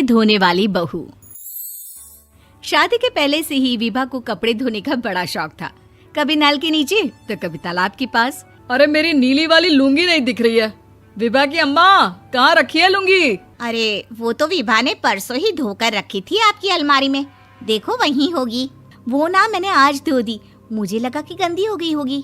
कपड़े धोने वाली बहू। शादी के पहले से ही विभा को कपड़े धोने का बड़ा शौक था। कभी नल के नीचे तो कभी तालाब के पास। अरे मेरी नीली वाली लुंगी नहीं दिख रही है। विभा की अम्मा, कहाँ रखी है लुंगी? अरे वो तो विभा ने परसों ही धोकर रखी थी आपकी अलमारी में, देखो वहीं होगी। वो ना मैंने आज धो दी, मुझे लगा कि गंदी हो गई होगी।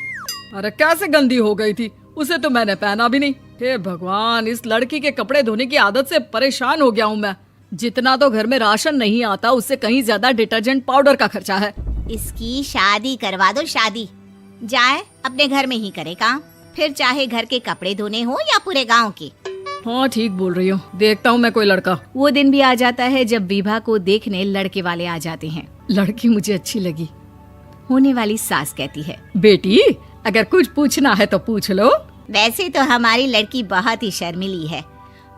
अरे कैसे गंदी हो गई थी? उसे तो मैंने पहना भी नहीं। हे भगवान, इस लड़की के कपड़े धोने की आदत से परेशान हो गया हूँ मैं। जितना तो घर में राशन नहीं आता, उससे कहीं ज्यादा डिटर्जेंट पाउडर का खर्चा है। इसकी शादी करवा दो, शादी जाए अपने घर में ही करे काम, फिर चाहे घर के कपड़े धोने हो या पूरे गांव के। हाँ ठीक बोल रही हो, देखता हूँ मैं कोई लड़का। वो दिन भी आ जाता है जब विभा को देखने लड़के वाले आ जाते हैं। लड़की मुझे अच्छी लगी। होने वाली सास कहती है, बेटी अगर कुछ पूछना है तो पूछ लो। वैसे तो हमारी लड़की बहुत ही शर्मिली है,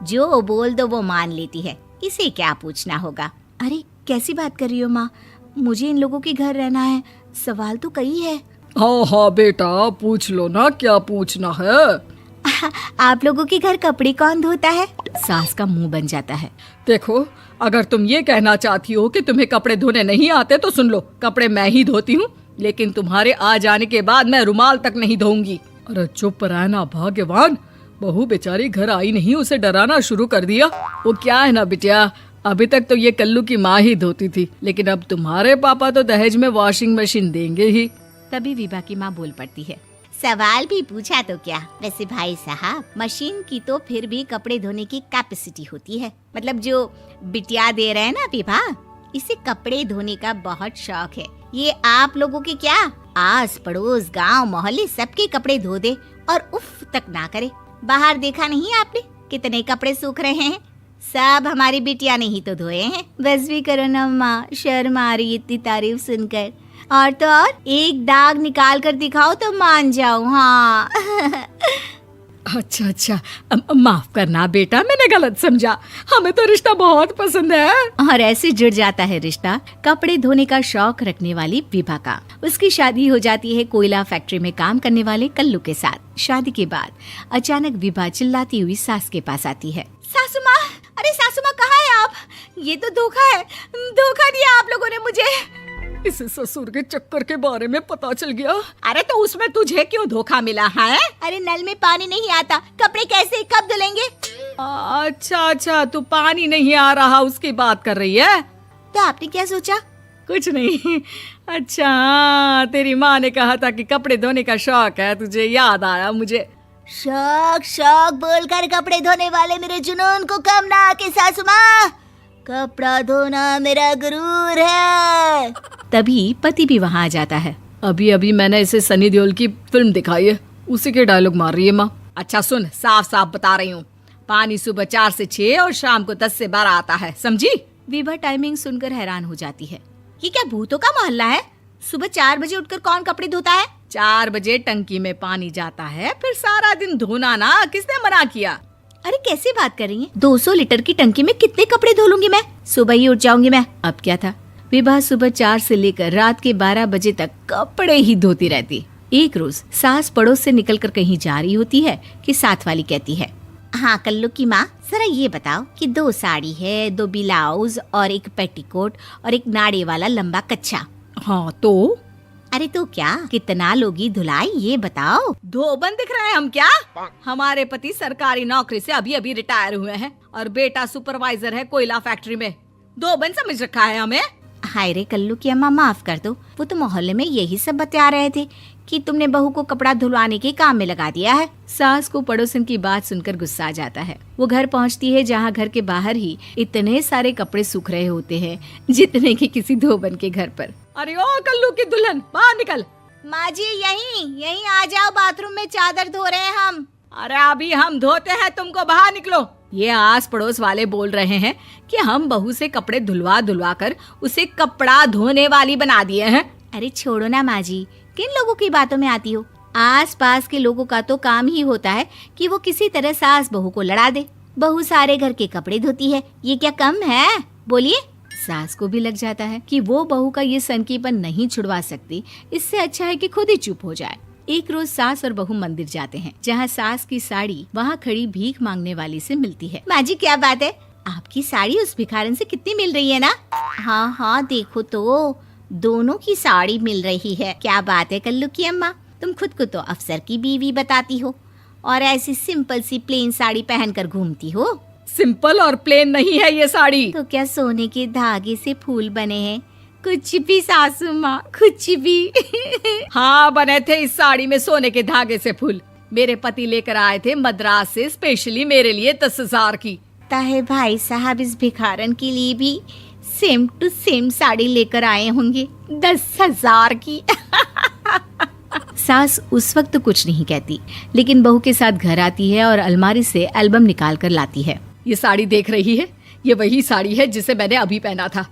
जो बोल दो वो मान लेती है, इसे क्या पूछना होगा। अरे कैसी बात कर रही हो माँ, मुझे इन लोगों के घर रहना है, सवाल तो कई है। हाँ हाँ बेटा, पूछ लो ना, क्या पूछना है। आप लोगों के घर कपड़े कौन धोता है? सास का मुंह बन जाता है। देखो, अगर तुम ये कहना चाहती हो कि तुम्हें कपड़े धोने नहीं आते तो सुन लो, कपड़े मैं ही धोती हूँ, लेकिन तुम्हारे आ जाने के बाद मैं रुमाल तक नहीं धोऊंगी। अरे चुप रहना भाग्यवान, बहू बेचारी घर आई नहीं, उसे डराना शुरू कर दिया। वो क्या है ना बिटिया, अभी तक तो ये कल्लू की माँ ही धोती थी, लेकिन अब तुम्हारे पापा तो दहेज में वॉशिंग मशीन देंगे ही। तभी विभा की माँ बोल पड़ती है, सवाल भी पूछा तो क्या। वैसे भाई साहब, मशीन की तो फिर भी कपड़े धोने की कैपेसिटी होती है। मतलब जो बिटिया दे रहे हैं ना विभा, इसे कपड़े धोने का बहुत शौक है। ये आप लोगों के क्या, आस पड़ोस गांव मोहल्ले सबके कपड़े धो दे और उफ तक ना करे। बाहर देखा नहीं आपने कितने कपड़े सूख रहे हैं? सब हमारी बिटिया ने ही तो धोए हैं। बस भी करो ना माँ, शर्म आ रही इतनी तारीफ सुनकर। और तो और एक दाग निकाल कर दिखाओ तो मान जाऊं। हाँ अच्छा अच्छा, माफ करना बेटा, मैंने गलत समझा। हमें तो रिश्ता बहुत पसंद है। और ऐसे जुड़ जाता है रिश्ता कपड़े धोने का शौक रखने वाली विभा का। उसकी शादी हो जाती है कोयला फैक्ट्री में काम करने वाले कल्लू के साथ। शादी के बाद अचानक विभा चिल्लाती हुई सास के पास आती है। सासू माँ, अरे सासू माँ कहाँ है आप? ये तो धोखा है, धोखा दिया आप लोगों ने मुझे। इसे ससुर के चक्कर के बारे में पता चल गया। अरे तो उसमें तुझे क्यों धोखा मिला है? अरे नल में पानी नहीं आता, कपड़े कैसे कब धुलेंगे? अच्छा अच्छा, तू पानी नहीं आ रहा उसकी बात कर रही है। तो आपने क्या सोचा? कुछ नहीं। अच्छा, तेरी माँ ने कहा था कि कपड़े धोने का शौक है तुझे, याद आया मुझे। शौक शौक बोलकर कपड़े धोने वाले मेरे जुनून को कम ना आके सासू माँ, कपड़ा धोना मेरा गुरूर है। तभी पति भी वहाँ आ जाता है। अभी अभी मैंने इसे सनी देओल की फिल्म दिखाई है, उसी के डायलॉग मार रही है माँ। अच्छा सुन, साफ साफ बता रही हूँ, पानी सुबह 4 से 6 और शाम को 10 से 12 आता है, समझी? विभा टाइमिंग सुनकर हैरान हो जाती है। ये क्या भूतों का मोहल्ला है? सुबह 4 बजे उठकर कौन कपड़े धोता है? 4 बजे टंकी में पानी जाता है, फिर सारा दिन धोना ना, किसने मना किया? अरे कैसी बात कर रही हैं? 200 लीटर की टंकी में कितने कपड़े धो लूंगी मैं? सुबह ही उठ जाऊंगी मैं। अब क्या था, विभा सुबह 4 से लेकर रात के 12 बजे तक कपड़े ही धोती रहती। एक रोज सास पड़ोस से निकलकर कहीं जा रही होती है कि साथ वाली कहती है, हाँ कल्लू की माँ, जरा ये बताओ कि 2 साड़ी है, 2 ब्लाउज और एक पेटीकोट और एक नाड़े वाला लंबा कच्छा। हाँ तो? अरे तो क्या, कितना लोगी धुलाई ये बताओ। धोबन दिख रहे हैं हम क्या? हमारे पति सरकारी नौकरी से अभी अभी रिटायर हुए हैं और बेटा सुपरवाइजर है कोयला फैक्ट्री में। धोबन समझ रखा है हमें। हाय रे कल्लू की अम्मा, माफ कर दो, वो तो मोहल्ले में यही सब बता रहे थे कि तुमने बहू को कपड़ा धुलवाने के काम में लगा दिया है। सास को पड़ोसन की बात सुनकर गुस्सा आ जाता है। वो घर पहुंचती है जहां घर के बाहर ही इतने सारे कपड़े सूख रहे होते हैं जितने कि किसी धोबन के घर पर। अरे ओ कल्लू की दुल्हन, बाहर निकल। माँ जी यहीं आ जाओ, बाथरूम में चादर धो रहे हैं हम। अरे अभी हम धोते हैं, तुमको बाहर निकलो। ये आस पड़ोस वाले बोल रहे हैं कि हम बहू से कपड़े धुलवा धुलवा कर उसे कपड़ा धोने वाली बना दिए हैं। अरे छोड़ो ना माँ जी, किन लोगों की बातों में आती हो? आस पास के लोगों का तो काम ही होता है कि वो किसी तरह सास बहू को लड़ा दे। बहू सारे घर के कपड़े धोती है, ये क्या कम है? बोलिए। सास को भी लग जाता है कि वो बहू का ये सनकीपन नहीं छुड़वा सकती, इससे अच्छा है कि खुद ही चुप हो जाए। एक रोज सास और बहू मंदिर जाते हैं, जहाँ सास की साड़ी वहाँ खड़ी भीख मांगने वाली से मिलती है। माँ जी क्या बात है, आपकी साड़ी उस भिखारन से कितनी मिल रही है ना? हाँ हाँ, देखो तो दोनों की साड़ी मिल रही है। क्या बात है कल्लू की अम्मा, तुम खुद को तो अफसर की बीवी बताती हो और ऐसी सिंपल सी प्लेन साड़ी पहनकर घूमती हो। सिंपल और प्लेन नहीं है ये साड़ी। तो क्या सोने के धागे से फूल बने हैं? कुछ भी सासू माँ, कुछ भी। हाँ, बने थे इस साड़ी में सोने के धागे से फूल। मेरे पति लेकर आए थे मद्रास से स्पेशली मेरे लिए 10,000 की। ताहे भाई साहब इस भिखारन के लिए भी सेम टू सेम साड़ी लेकर आए होंगे 10,000 की। सास उस वक्त तो कुछ नहीं कहती, लेकिन बहू के साथ घर आती है और अलमारी से एल्बम निकाल कर लाती है। ये साड़ी देख रही है, ये वही साड़ी है जिसे मैंने अभी पहना था।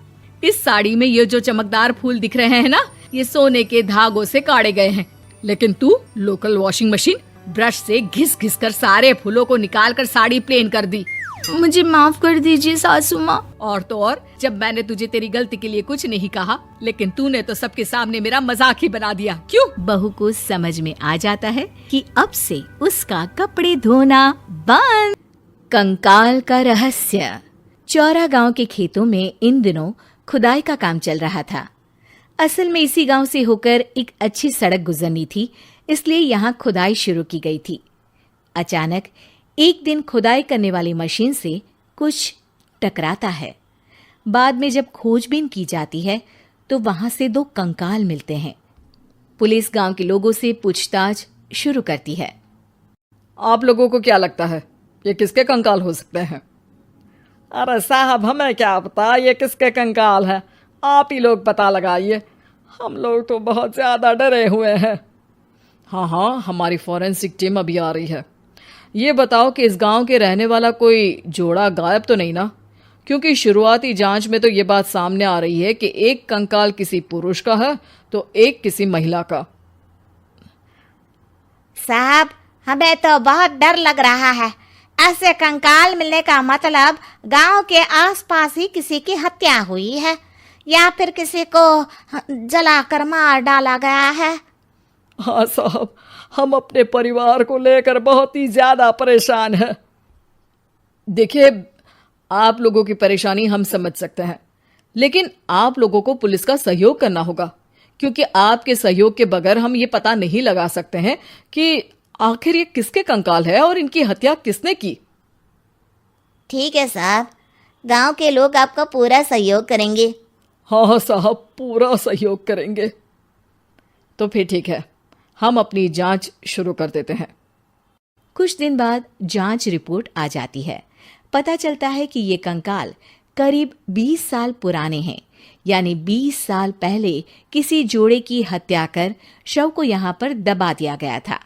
इस साड़ी में ये जो चमकदार फूल दिख रहे हैं ना, ये सोने के धागों से काढ़े गए हैं। लेकिन तू लोकल वॉशिंग मशीन ब्रश से घिस घिस कर सारे फूलों को निकाल कर साड़ी प्लेन कर दी। मुझे माफ कर दीजिए सासू माँ। और तो और, जब मैंने तुझे तेरी गलती के लिए कुछ नहीं कहा, लेकिन तूने तो सबके सामने मेरा मजाक ही बना दिया। क्यों? बहू को समझ में आ जाता है कि अब से उसका कपड़े धोना बंद। कंकाल का रहस्य। चौरा गांव के खेतों में इन दिनों खुदाई का काम चल रहा था। असल में इसी गांव से होकर एक अच्छी सड़क गुजरनी थी, इसलिए यहाँ खुदाई शुरू की गई थी। अचानक एक दिन खुदाई करने वाली मशीन से कुछ टकराता है। बाद में जब खोजबीन की जाती है तो वहां से 2 कंकाल मिलते हैं। पुलिस गांव के लोगों से पूछताछ शुरू करती है। आप लोगों को क्या लगता है ये किसके कंकाल हो सकते हैं? अरे साहब, हमें क्या पता ये किसके कंकाल है, आप ही लोग पता लगाइए। हम लोग तो बहुत ज्यादा डरे हुए हैं। हाँ हाँ, हमारी फॉरेंसिक टीम अभी आ रही है। ये बताओ कि इस गांव के रहने वाला कोई जोड़ा गायब तो नहीं ना? क्योंकि शुरुआती जांच में तो ये बात सामने आ रही है कि एक कंकाल किसी पुरुष का है तो एक किसी महिला का। साहब, हमें तो बहुत डर लग रहा है। ऐसे कंकाल मिलने का मतलब गांव के आसपास ही किसी की हत्या हुई है या फिर किसी को जलाकर मार डाला गया है। हाँ साहब, हम अपने परिवार को लेकर बहुत ही ज्यादा परेशान हैं। देखिए, आप लोगों की परेशानी हम समझ सकते हैं, लेकिन आप लोगों को पुलिस का सहयोग करना होगा, क्योंकि आपके सहयोग के बगैर हम ये पता नहीं लगा सकते हैं कि आखिर ये किसके कंकाल है और इनकी हत्या किसने की। ठीक है साहब, गांव के लोग आपका पूरा सहयोग करेंगे। हाँ साहब, पूरा सहयोग करेंगे। तो फिर ठीक है, हम अपनी जांच शुरू कर देते हैं। कुछ दिन बाद जांच रिपोर्ट आ जाती है। पता चलता है कि ये कंकाल करीब 20 साल पुराने हैं, यानी 20 साल पहले किसी जोड़े की हत्या कर शव को यहाँ पर दबा दिया गया था।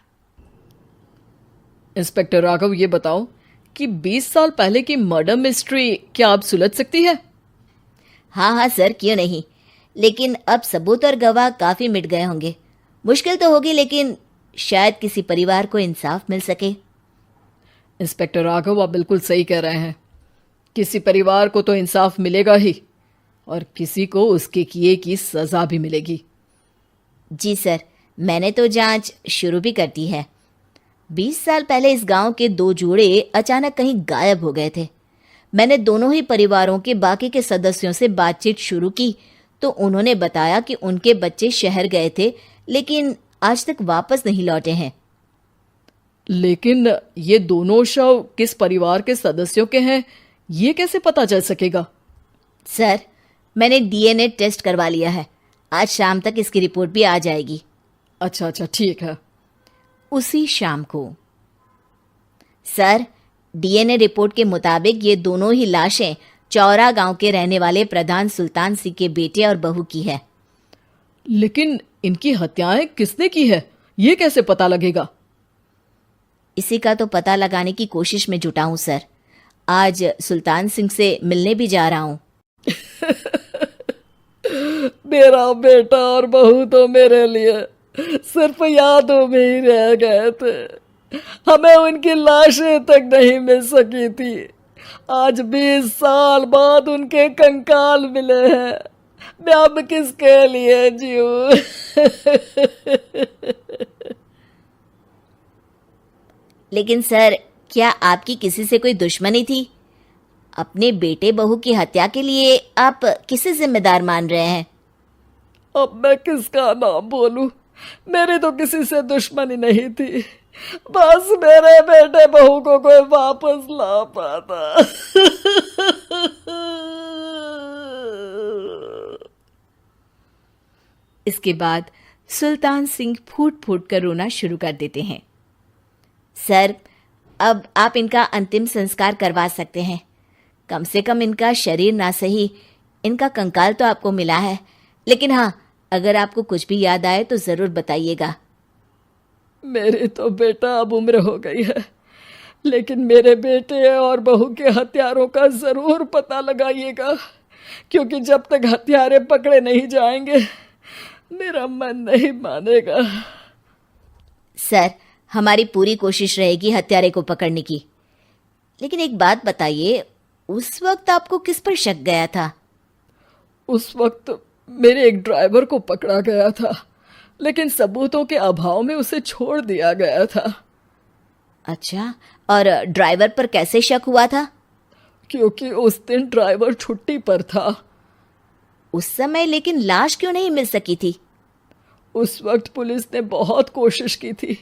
इंस्पेक्टर राघव, ये बताओ कि 20 साल पहले की मर्डर मिस्ट्री क्या अब सुलझ सकती है? हाँ हाँ सर, क्यों नहीं, लेकिन अब सबूत और गवाह काफी मिट गए होंगे। मुश्किल तो होगी, लेकिन शायद किसी परिवार को इंसाफ मिल सके। इंस्पेक्टर राघव, आप बिल्कुल सही कह रहे हैं। किसी परिवार को तो इंसाफ मिलेगा ही और किसी को उसके किए की सजा भी मिलेगी। जी सर, मैंने तो जांच शुरू भी कर दी है। 20 साल पहले इस गांव के 2 जोड़े अचानक कहीं गायब हो गए थे। मैंने दोनों ही परिवारों के बाकी के सदस्यों से बातचीत शुरू की तो उन्होंने बताया कि उनके बच्चे शहर गए थे, लेकिन आज तक वापस नहीं लौटे हैं। लेकिन ये दोनों शव किस परिवार के सदस्यों के हैं, ये कैसे पता चल सकेगा? सर, मैंने डीएनए टेस्ट करवा लिया है। आज शाम तक इसकी रिपोर्ट भी आ जाएगी। अच्छा अच्छा, ठीक है। उसी शाम को सर, डीएनए रिपोर्ट के मुताबिक ये दोनों ही लाशें चौरा गांव के रहने वाले प्रधान सुल्तान सिंह के बेटे और बहू की है। लेकिन इनकी हत्याएं किसने की है, ये कैसे पता लगेगा? इसी का तो पता लगाने की कोशिश में जुटा हूं सर। आज सुल्तान सिंह से मिलने भी जा रहा हूं। मेरा बेटा और बहू तो मेरे लिए सिर्फ यादों में ही रह गए थे। हमें उनकी लाशें तक नहीं मिल सकी थी। आज 20 साल बाद उनके कंकाल मिले हैं। मैं अब किसके लिए जीऊं? लेकिन सर, क्या आपकी किसी से कोई दुश्मनी थी? अपने बेटे बहू की हत्या के लिए आप किसे जिम्मेदार मान रहे हैं? अब मैं किसका नाम बोलूं? मेरी तो किसी से दुश्मनी नहीं थी, बस मेरे बेटे बहू को कोई वापस ला पाता। इसके बाद सुल्तान सिंह फूट फूट कर रोना शुरू कर देते हैं। सर, अब आप इनका अंतिम संस्कार करवा सकते हैं। कम से कम इनका शरीर ना सही, इनका कंकाल तो आपको मिला है। लेकिन हाँ, अगर आपको कुछ भी याद आए तो ज़रूर बताइएगा। मेरी तो बेटा अब उम्र हो गई है, लेकिन मेरे बेटे और बहू के हत्यारों का ज़रूर पता लगाइएगा, क्योंकि जब तक हत्यारे पकड़े नहीं जाएंगे मेरा मन नहीं मानेगा। सर, हमारी पूरी कोशिश रहेगी हत्यारे को पकड़ने की। लेकिन एक बात बताइए, उस वक्त आपको किस पर शक गया था? उस वक्त मेरे एक ड्राइवर को पकड़ा गया था, लेकिन सबूतों के अभाव में उसे छोड़ दिया गया था। अच्छा, और ड्राइवर पर कैसे शक हुआ था? क्योंकि उस दिन ड्राइवर छुट्टी पर था। उस समय लेकिन लाश क्यों नहीं मिल सकी थी? उस वक्त पुलिस ने बहुत कोशिश की थी,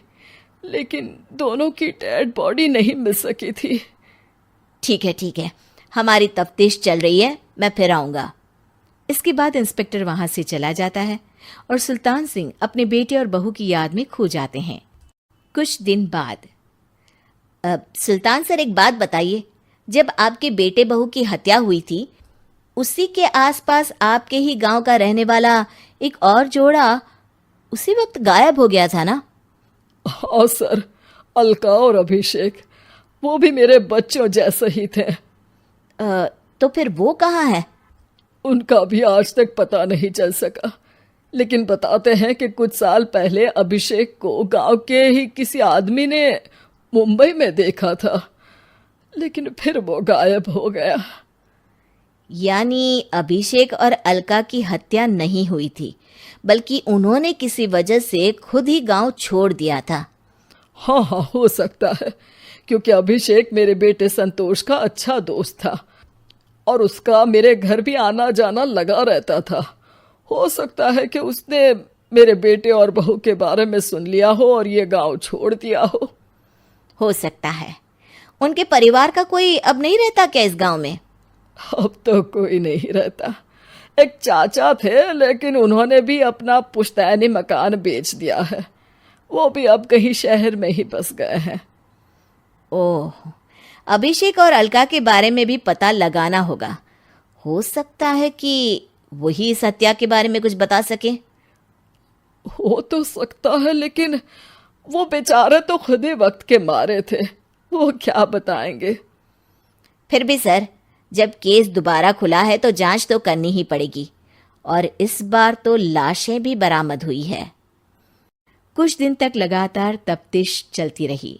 लेकिन दोनों की डेड बॉडी नहीं मिल सकी थी। ठीक है, हमारी तफ्तीश चल रही है, मैं फिर आऊंगा। इसके बाद इंस्पेक्टर वहां से चला जाता है और सुल्तान सिंह अपने बेटे और बहू की याद में खो जाते हैं। कुछ दिन बाद सुल्तान सर, एक बात बताइए, जब आपके बेटे बहू की हत्या हुई थी, उसी के आसपास आपके ही गांव का रहने वाला एक और जोड़ा उसी वक्त गायब हो गया था ना? हाँ सर, अलका और अभिषेक, वो भी मेरे बच्चों जैसे ही थे। तो फिर वो कहाँ है? उनका भी आज तक पता नहीं चल सका, लेकिन बताते हैं कि कुछ साल पहले अभिषेक को गांव के ही किसी आदमी ने मुंबई में देखा था, लेकिन फिर वो गायब हो गया। यानी अभिषेक और अलका की हत्या नहीं हुई थी, बल्कि उन्होंने किसी वजह से खुद ही गांव छोड़ दिया था। हाँ, हो सकता है, क्योंकि अभिषेक मेरे बेटे संतोष का अच्छा दोस्त था और उसका मेरे घर भी आना जाना लगा रहता था। हो सकता है कि उसने मेरे बेटे और बहू के बारे में सुन लिया हो और ये गांव छोड़ दिया हो सकता है। उनके परिवार का कोई अब नहीं रहता क्या इस गांव में? अब तो कोई नहीं रहता। एक चाचा थे, लेकिन उन्होंने भी अपना पुश्तैनी मकान बेच दिया है। वो भी अब कहीं शहर में ही बस गए हैं। ओह, अभिषेक और अलका के बारे में भी पता लगाना होगा। हो सकता है कि वही इस हत्या के बारे में कुछ बता सके। हो तो सकता है, लेकिन वो बेचारे तो खुद ही वक्त के मारे थे, वो क्या बताएंगे। फिर भी सर, जब केस दोबारा खुला है तो जांच तो करनी ही पड़ेगी, और इस बार तो लाशें भी बरामद हुई है। कुछ दिन तक लगातार तफ्तीश चलती रही।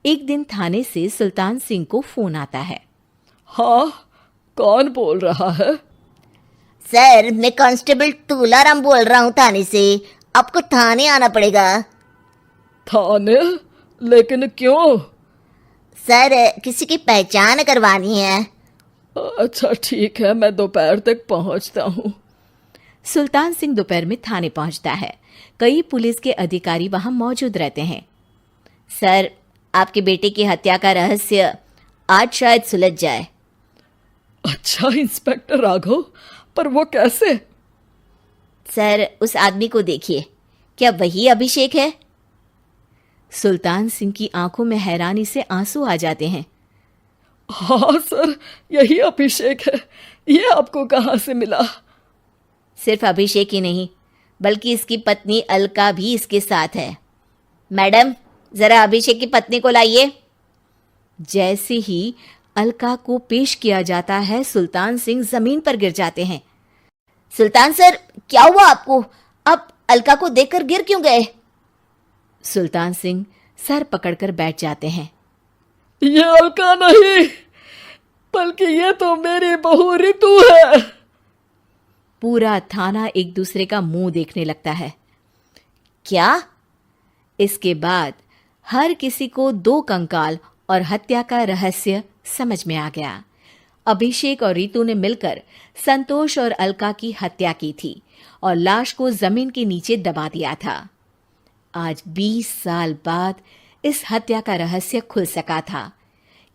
एक दिन थाने से सुल्तान सिंह को फोन आता है। हाँ, कौन बोल रहा है? सर, मैं कांस्टेबल तुलाराम बोल रहा हूँ थाने से। आपको थाने आना पड़ेगा। थाने? लेकिन क्यों? सर, किसी की पहचान करवानी है। अच्छा ठीक है, मैं दोपहर तक पहुंचता हूँ। सुल्तान सिंह दोपहर में थाने पहुंचता है। कई पुलिस के अधिकारी वहां मौजूद रहते हैं। सर, आपके बेटे की हत्या का रहस्य आज शायद सुलझ जाए। अच्छा इंस्पेक्टर राघव, पर वो कैसे? सर, उस आदमी को देखिए, क्या वही अभिषेक है? सुल्तान सिंह की आंखों में हैरानी से आंसू आ जाते हैं। हाँ सर, यही अभिषेक है। ये आपको कहाँ से मिला? सिर्फ अभिषेक ही नहीं, बल्कि इसकी पत्नी अलका भी इसके साथ है। मैडम, जरा अभिषेक की पत्नी को लाइए। जैसे ही अलका को पेश किया जाता है, सुल्तान सिंह जमीन पर गिर जाते हैं। सुल्तान सर, क्या हुआ आपको? आप अलका को देखकर गिर क्यों गए? सुल्तान सिंह सर पकड़कर बैठ जाते हैं। ये अलका नहीं, बल्कि ये तो मेरी बहू रितु है। पूरा थाना एक दूसरे का मुंह देखने लगता है। क्या? इसके बाद हर किसी को 2 कंकाल और हत्या का रहस्य समझ में आ गया। अभिषेक और रितु ने मिलकर संतोष और अलका की हत्या की थी और लाश को जमीन के नीचे दबा दिया था। आज 20 साल बाद इस हत्या का रहस्य खुल सका था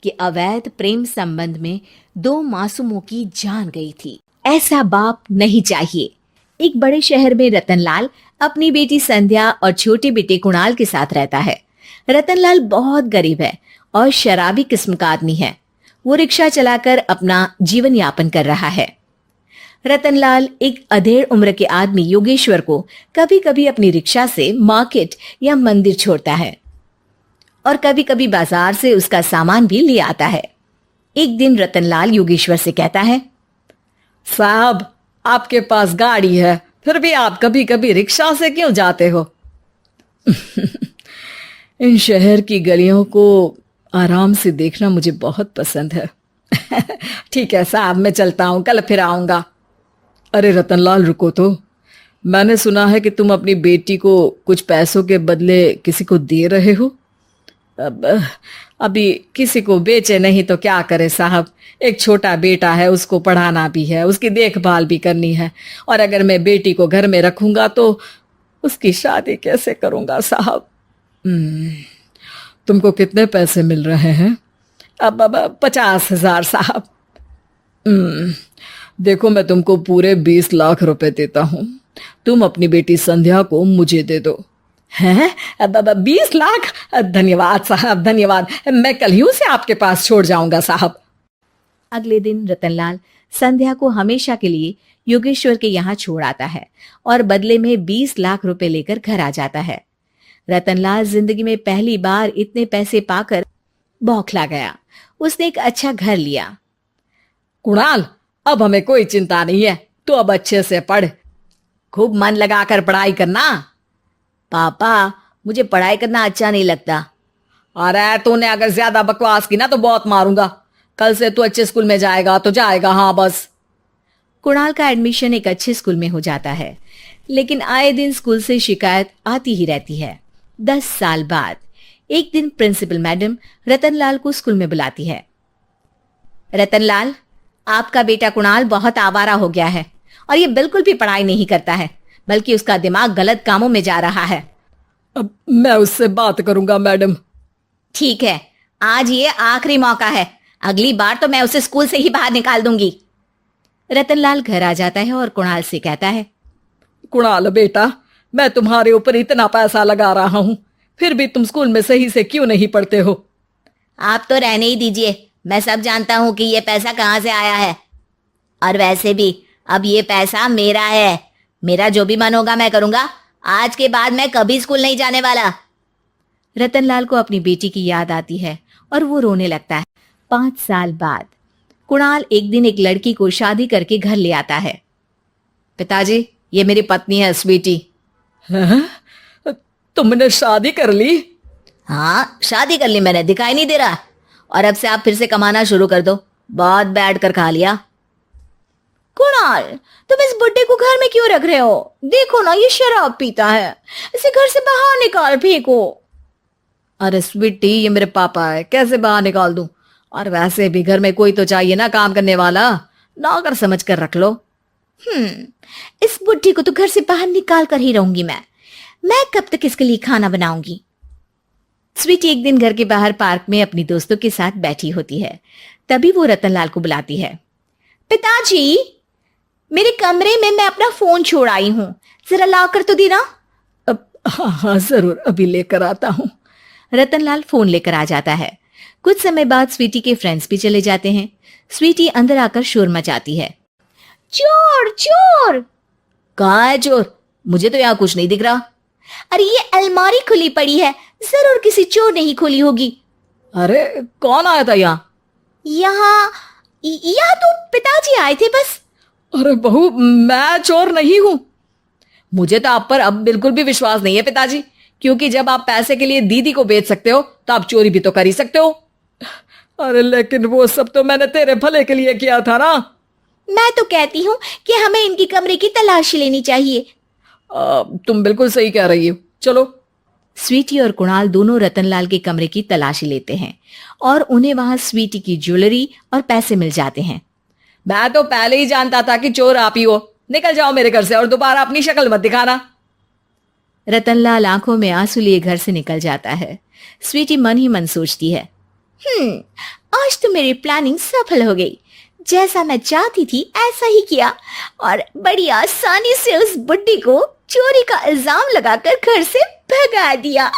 कि अवैध प्रेम संबंध में 2 मासूमों की जान गई थी। ऐसा बाप नहीं चाहिए। एक बड़े शहर में रतनलाल अपनी बेटी संध्या और छोटे बेटे कुणाल के साथ रहता है। रतनलाल बहुत गरीब है और शराबी किस्म का आदमी है। वो रिक्शा चलाकर अपना जीवन यापन कर रहा है। रतनलाल एक अधेड़ उम्र के आदमी योगेश्वर को कभी कभी अपनी रिक्शा से मार्केट या मंदिर छोड़ता है और कभी कभी बाजार से उसका सामान भी ले आता है। एक दिन रतनलाल योगेश्वर से कहता है, साहब, आपके पास गाड़ी है, फिर भी आप कभी कभी रिक्शा से क्यों जाते हो? इन शहर की गलियों को आराम से देखना मुझे बहुत पसंद है। ठीक है साहब, मैं चलता हूँ, कल फिर आऊंगा। अरे रतनलाल, रुको तो। मैंने सुना है कि तुम अपनी बेटी को कुछ पैसों के बदले किसी को दे रहे हो। अभी किसी को बेचे नहीं तो क्या करे साहब। एक छोटा बेटा है, उसको पढ़ाना भी है, उसकी देखभाल भी करनी है, और अगर मैं बेटी को घर में रखूंगा तो उसकी शादी कैसे करूंगा साहब। तुमको कितने पैसे मिल रहे हैं? अब 50,000 साहब। देखो, मैं तुमको पूरे 20 लाख रुपए देता हूँ। तुम अपनी बेटी संध्या को मुझे दे दो। हैं? अब 20 लाख? धन्यवाद साहब, धन्यवाद। मैं कल ही उसे आपके पास छोड़ जाऊंगा साहब। अगले दिन रतनलाल संध्या को हमेशा के लिए योगेश्वर के यहाँ छोड़ आता है और बदले में 20 लाख रुपए लेकर घर आ जाता है। रतनलाल जिंदगी में पहली बार इतने पैसे पाकर बौखला गया। उसने एक अच्छा घर लिया। कुणाल, अब हमें कोई चिंता नहीं है, तो अब अच्छे से पढ़, खूब मन लगाकर पढ़ाई करना। पापा, मुझे पढ़ाई करना अच्छा नहीं लगता। अरे तूने अगर ज्यादा बकवास की ना तो बहुत मारूंगा। कल से तू अच्छे स्कूल में जाएगा तो जाएगा, हाँ बस। कुणाल का एडमिशन एक अच्छे स्कूल में हो जाता है, लेकिन आए दिन स्कूल से शिकायत आती ही रहती है। 10 साल बाद एक दिन प्रिंसिपल मैडम रतनलाल को स्कूल में बुलाती है। रतनलाल, आपका बेटा कुणाल बहुत आवारा हो गया है और ये बिल्कुल भी पढ़ाई नहीं करता है, बल्कि उसका दिमाग गलत कामों में जा रहा है। अब मैं उससे बात करूंगा मैडम। ठीक है, आज ये आखिरी मौका है। अगली बार तो मैं उसे स्कूल से ही बाहर निकाल दूंगी। रतनलाल घर आ जाता है और कुणाल से कहता है, कुणाल बेटा, मैं तुम्हारे ऊपर इतना पैसा लगा रहा हूं, फिर भी तुम स्कूल में सही से क्यों नहीं पढ़ते हो? आप तो रहने ही दीजिए, मैं सब जानता हूँ कि ये पैसा कहाँ से आया है। और वैसे भी अब ये पैसा मेरा है। मेरा जो भी मन होगा मैं करूंगा। आज के बाद मैं कभी स्कूल नहीं जाने वाला। रतनलाल को अपनी बेटी की याद आती है और वो रोने लगता है। 5 साल बाद कुणाल एक दिन एक लड़की को शादी करके घर ले आता है। पिताजी, ये मेरी पत्नी है स्वीटी। हैं? तुमने शादी कर ली? हाँ, शादी कर ली मैंने, दिखाई नहीं दे रहा? और अब से आप फिर से कमाना शुरू कर दो। बहुत बैठ कर खा लिया। कुणाल, तुम इस बुड्ढे को घर में क्यों रख रहे हो? देखो ना, ये शराब पीता है। इसे घर से बाहर निकाल फेंको। अरे स्वीटी, ये मेरे पापा है, कैसे बाहर निकाल दूं? और वैसे भी घर में कोई तो चाहिए ना काम करने वाला। नौकर समझ कर रख लो। इस बुड्ढी को तो घर से बाहर निकाल कर ही रहूंगी मैं कब तक इसके लिए खाना बनाऊंगी? स्वीटी एक दिन घर के बाहर पार्क में अपनी दोस्तों के साथ बैठी होती है। तभी वो रतनलाल को बुलाती है। पिताजी, मेरे कमरे में मैं अपना फोन छोड़ आई हूँ, जरा ला कर तो देना। हाँ, जरूर, अभी लेकर आता हूँ। रतनलाल फोन लेकर आ जाता है। कुछ समय बाद स्वीटी के फ्रेंड्स भी चले जाते हैं। स्वीटी अंदर आकर शोर मचाती है। चोर चोर! कहाँ है चोर? मुझे तो यहाँ कुछ नहीं दिख रहा। अरे ये अलमारी खुली पड़ी है, जरूर किसी चोर ने ही खोली होगी। अरे कौन आया था यहाँ? यहाँ तो पिताजी आए थे बस। अरे बहू, मैं चोर नहीं हूँ। मुझे तो आप पर अब बिल्कुल भी विश्वास नहीं है पिताजी, क्योंकि जब आप पैसे के लिए दीदी को बेच सकते हो तो आप चोरी भी तो कर ही सकते हो। अरे लेकिन वो सब तो मैंने तेरे भले के लिए किया था ना। मैं तो कहती हूँ कि हमें इनकी कमरे की तलाशी लेनी चाहिए। तुम बिल्कुल सही कह रही हो, चलो। स्वीटी और कुणाल दोनों रतनलाल के कमरे की तलाशी लेते हैं और उन्हें वहां स्वीटी की ज्वेलरी और पैसे मिल जाते हैं। मैं तो पहले ही जानता था कि चोर आप ही हो। निकल जाओ मेरे घर से और दोबारा अपनी शक्ल मत दिखाना। रतनलाल आंखों में आंसू लिए घर से निकल जाता है। स्वीटी मन ही मन सोचती है, आज तो मेरी प्लानिंग सफल हो गई। जैसा मैं चाहती थी ऐसा ही किया और बड़ी आसानी से उस बुड्ढी को चोरी का इल्जाम लगाकर घर से भगा दिया।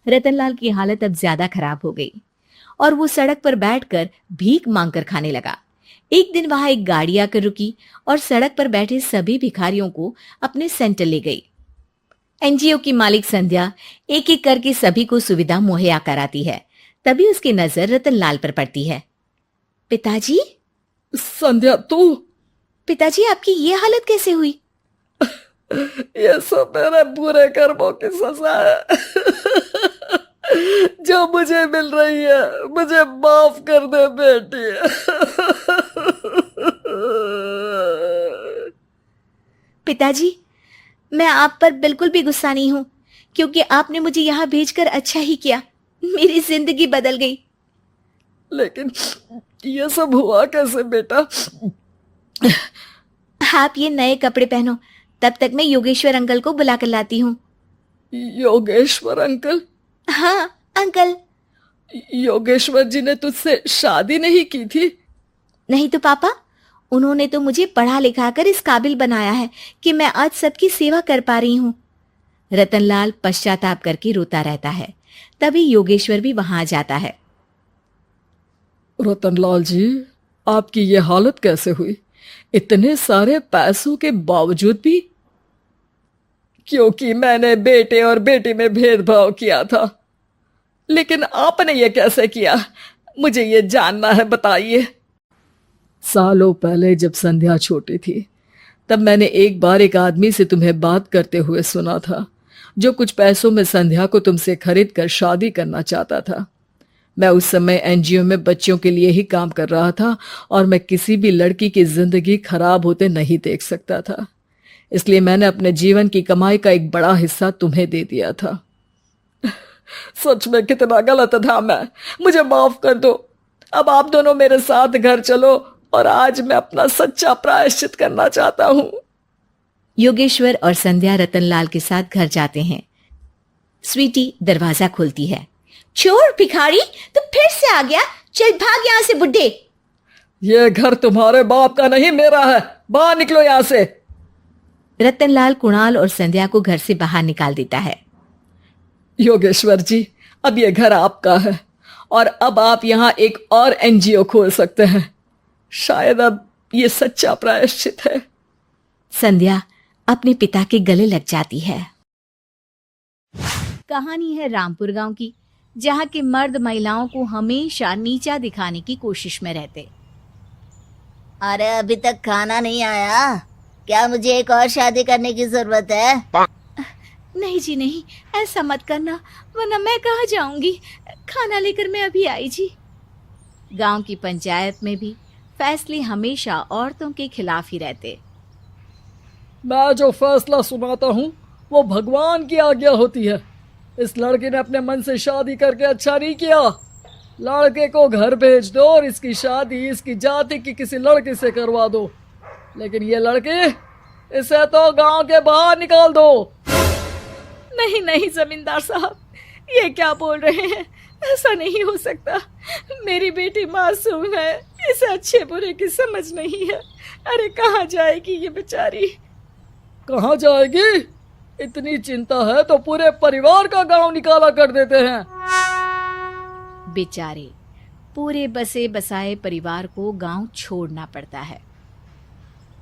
रतनलाल की हालत अब ज्यादा खराब हो गई और वो सड़क पर बैठकर भीख मांगकर खाने लगा। एक दिन वहां एक गाड़ी आकर रुकी और सड़क पर बैठे सभी भिखारियों को अपने सेंटर ले गई। एनजीओ की मालिक संध्या एक एक करके सभी को सुविधा मुहैया कराती है। तभी उसकी नजर रतनलाल पर पड़ती है। पिताजी? संध्या तू? पिताजी, आपकी ये हालत कैसे हुई? ये सब मेरे बुरे कर्मों की सजा है जो मुझे मिल रही है। मुझे माफ कर दे बेटी। पिताजी, मैं आप पर बिल्कुल भी गुस्सा नहीं हूं, क्योंकि आपने मुझे यहाँ भेजकर अच्छा ही किया। मेरी जिंदगी बदल गई। लेकिन ये सब हुआ कैसे बेटा? आप ये नए कपड़े पहनो, तब तक मैं योगेश्वर अंकल को बुला कर लाती हूँ। योगेश्वर अंकल? हाँ अंकल। योगेश्वर जी ने तुझसे शादी नहीं की थी? नहीं तो पापा, उन्होंने तो मुझे पढ़ा लिखा कर इस काबिल बनाया है कि मैं आज सबकी सेवा कर पा रही हूँ। रतनलाल पश्चाताप करके रोता रहता है। तभी योगेश्वर भी वहां आ जाता है। रतनलाल जी, आपकी ये हालत कैसे हुई? इतने सारे पैसों के बावजूद भी? क्योंकि मैंने बेटे और बेटी में भेदभाव किया था। लेकिन आपने ये कैसे किया? मुझे ये जानना है, बताइए। सालों पहले जब संध्या छोटी थी, तब मैंने एक बार एक आदमी से तुम्हें बात करते हुए सुना था, जो कुछ पैसों में संध्या को तुमसे खरीद कर शादी करना चाहता था। मैं उस समय एनजीओ में बच्चों के लिए ही काम कर रहा था और मैं किसी भी लड़की की जिंदगी खराब होते नहीं देख सकता था। इसलिए मैंने अपने जीवन की कमाई का एक बड़ा हिस्सा तुम्हें दे दिया था। सच में कितना गलत था मैं। मुझे माफ कर दो। अब आप दोनों मेरे साथ घर चलो और आज मैं अपना सच्चा प्रायश्चित करना चाहता हूँ। योगेश्वर और संध्या रतनलाल के साथ घर जाते हैं। स्वीटी दरवाजा खोलती है। चोर भिखारी, तो फिर से आ गया? चल भाग यहाँ से बुड्ढे। ये घर तुम्हारे बाप का नहीं, मेरा है। बाहर निकलो यहाँ से। रतनलाल कुणाल और संध्या को घर से बाहर निकाल देता है। योगेश्वर जी, अब ये घर आपका है और अब आप यहाँ एक और एनजीओ खोल सकते हैं। शायद अब ये सच्चा प्रायश्चित है। संध्या अपने पिता के गले लग जाती है। कहानी है रामपुर गांव की, जहां के मर्द महिलाओं को हमेशा नीचा दिखाने की कोशिश में रहते। अरे अभी तक खाना नहीं आया क्या? मुझे एक और शादी करने की जरूरत है। नहीं जी नहीं, ऐसा मत करना, वरना मैं कहाँ जाऊंगी। खाना लेकर मैं अभी आई जी। गांव की पंचायत में भी फैसले हमेशा औरतों के खिलाफ ही रहते। मैं जो फैसला सुनाता हूँ वो भगवान की आज्ञा होती है। इस लड़के ने अपने मन से शादी करके अच्छा नहीं किया। लड़के को घर भेज दो और इसकी शादी इसकी जाति की किसी लड़के से करवा दो। लेकिन ये लड़के, इसे तो गांव के बाहर निकाल दो। नहीं नहीं जमींदार साहब, ये क्या बोल रहे हैं? ऐसा नहीं हो सकता। मेरी बेटी मासूम है, इसे अच्छे बुरे की समझ नहीं है। अरे कहाँ जाएगी ये बेचारी? कहाँ जाएगी? इतनी चिंता है तो पूरे परिवार का गांव निकाला कर देते हैं। बेचारे पूरे बसे बसाए परिवार को गांव छोड़ना पड़ता है।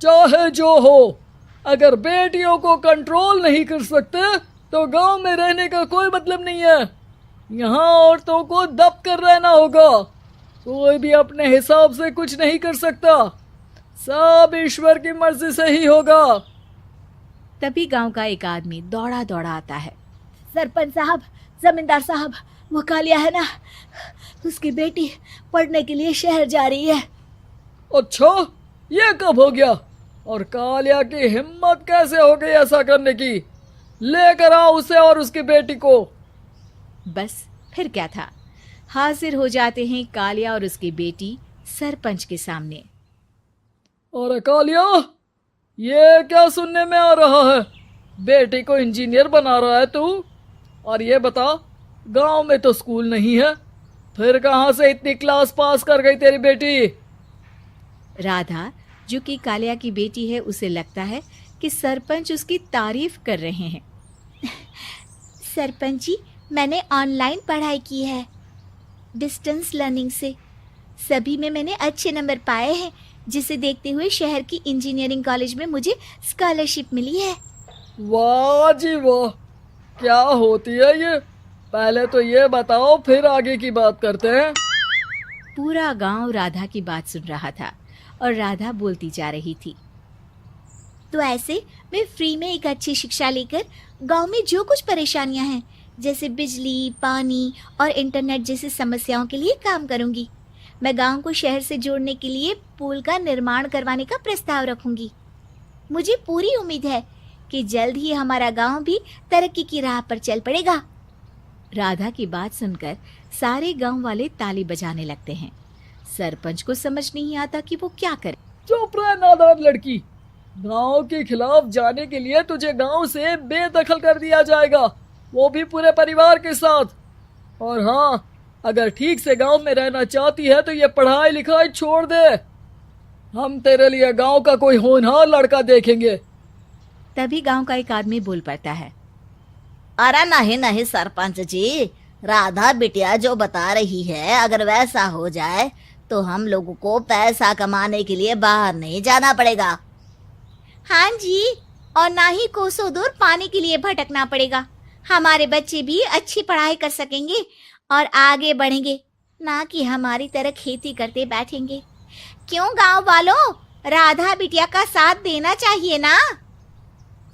चाहे जो हो, अगर बेटियों को कंट्रोल नहीं कर सकते तो गांव में रहने का कोई मतलब नहीं है। यहाँ औरतों को दब कर रहना होगा। कोई भी अपने हिसाब से कुछ नहीं कर सकता। सब ईश्वर की मर्जी से ही होगा। तभी गांव का एक आदमी दौड़ा दौड़ा आता है। सरपंच साहब, जमींदार साहब, वो कालिया है ना, उसकी बेटी पढ़ने के लिए शहर जा रही है। अच्छा, ये कब हो गया? और कालिया की हिम्मत कैसे हो गई ऐसा करने की? लेकर आओ उसे और उसकी बेटी को। बस फिर क्या था, हाजिर हो जाते हैं कालिया और उसकी बेटी सरपंच के सामने। अरे कालिया, ये क्या सुनने में आ रहा है? बेटी को इंजीनियर बना रहा है तू? और ये बता, गांव में तो स्कूल नहीं है, फिर कहाँ से इतनी क्लास पास कर गई तेरी बेटी? राधा, जो कि कालिया की बेटी है, उसे लगता है कि सरपंच उसकी तारीफ कर रहे हैं। सरपंच जी, मैंने ऑनलाइन पढ़ाई की है, डिस्टेंस लर्निंग से। सभी में मैंने अच्छे नंबर पाए हैं, जिसे देखते हुए शहर की इंजीनियरिंग कॉलेज में मुझे स्कॉलरशिप मिली है। वाह जी वाह, क्या होती है ये? पहले तो ये बताओ, फिर आगे की बात करते हैं। पूरा गांव राधा की बात सुन रहा था और राधा बोलती जा रही थी। तो ऐसे मैं फ्री में एक अच्छी शिक्षा लेकर गांव में जो कुछ परेशानियां हैं, जैसे बिजली, पानी और इंटरनेट जैसी समस्याओं के लिए काम करूंगी। मैं गांव को शहर से जोड़ने के लिए पुल का निर्माण करवाने का प्रस्ताव रखूंगी। मुझे पूरी उम्मीद है कि जल्द ही हमारा गांव भी तरक्की की राह पर चल पड़ेगा। राधा की बात सुनकर सारे गांव वाले ताली बजाने लगते हैं। सरपंच को समझ नहीं आता कि वो क्या करे। चुप रह नादान लड़की, गांव के खिलाफ जाने के लिए तुझे गांव से बेदखल कर दिया जाएगा, वो भी पूरे परिवार के साथ। और हाँ, अगर ठीक से गांव में रहना चाहती है तो ये पढ़ाई लिखाई छोड़ दे। हम तेरे लिए गांव का कोई होनहार लड़का देखेंगे। तभी गांव का एक आदमी बोल पड़ता है। अरे नहीं नहीं सरपंच जी, राधा बिटिया जो बता रही है, अगर वैसा हो जाए तो हम लोगों को पैसा कमाने के लिए बाहर नहीं जाना पड़ेगा। हाँ जी, और ना ही कोसों दूर पानी के लिए भटकना पड़ेगा। हमारे बच्चे भी अच्छी पढ़ाई कर सकेंगे और आगे बढ़ेंगे, ना कि हमारी तरह खेती करते बैठेंगे। क्यों गांव वालों, राधा बिटिया का साथ देना चाहिए ना।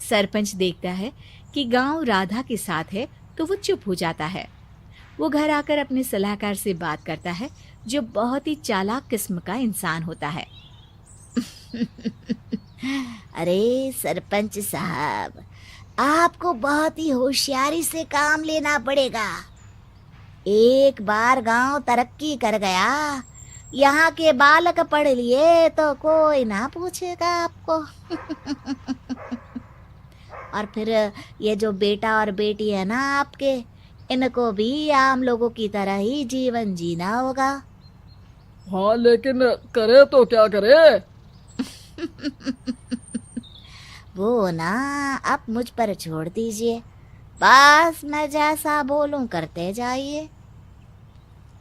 सरपंच देखता है कि गांव राधा के साथ है तो वो चुप हो जाता है। वो घर आकर अपने सलाहकार से बात करता है, जो बहुत ही चालाक किस्म का इंसान होता है। अरे सरपंच साहब, आपको बहुत ही होशियारी से काम लेना पड़ेगा। एक बार गांव तरक्की कर गया, यहाँ के बालक पढ़ लिए तो कोई ना पूछेगा आपको। और फिर ये जो बेटा और बेटी है ना आपके, इनको भी आम लोगों की तरह ही जीवन जीना होगा। हाँ, लेकिन करे तो क्या करे? वो ना आप मुझ पर छोड़ दीजिए, बस मैं जैसा बोलूं करते जाइए।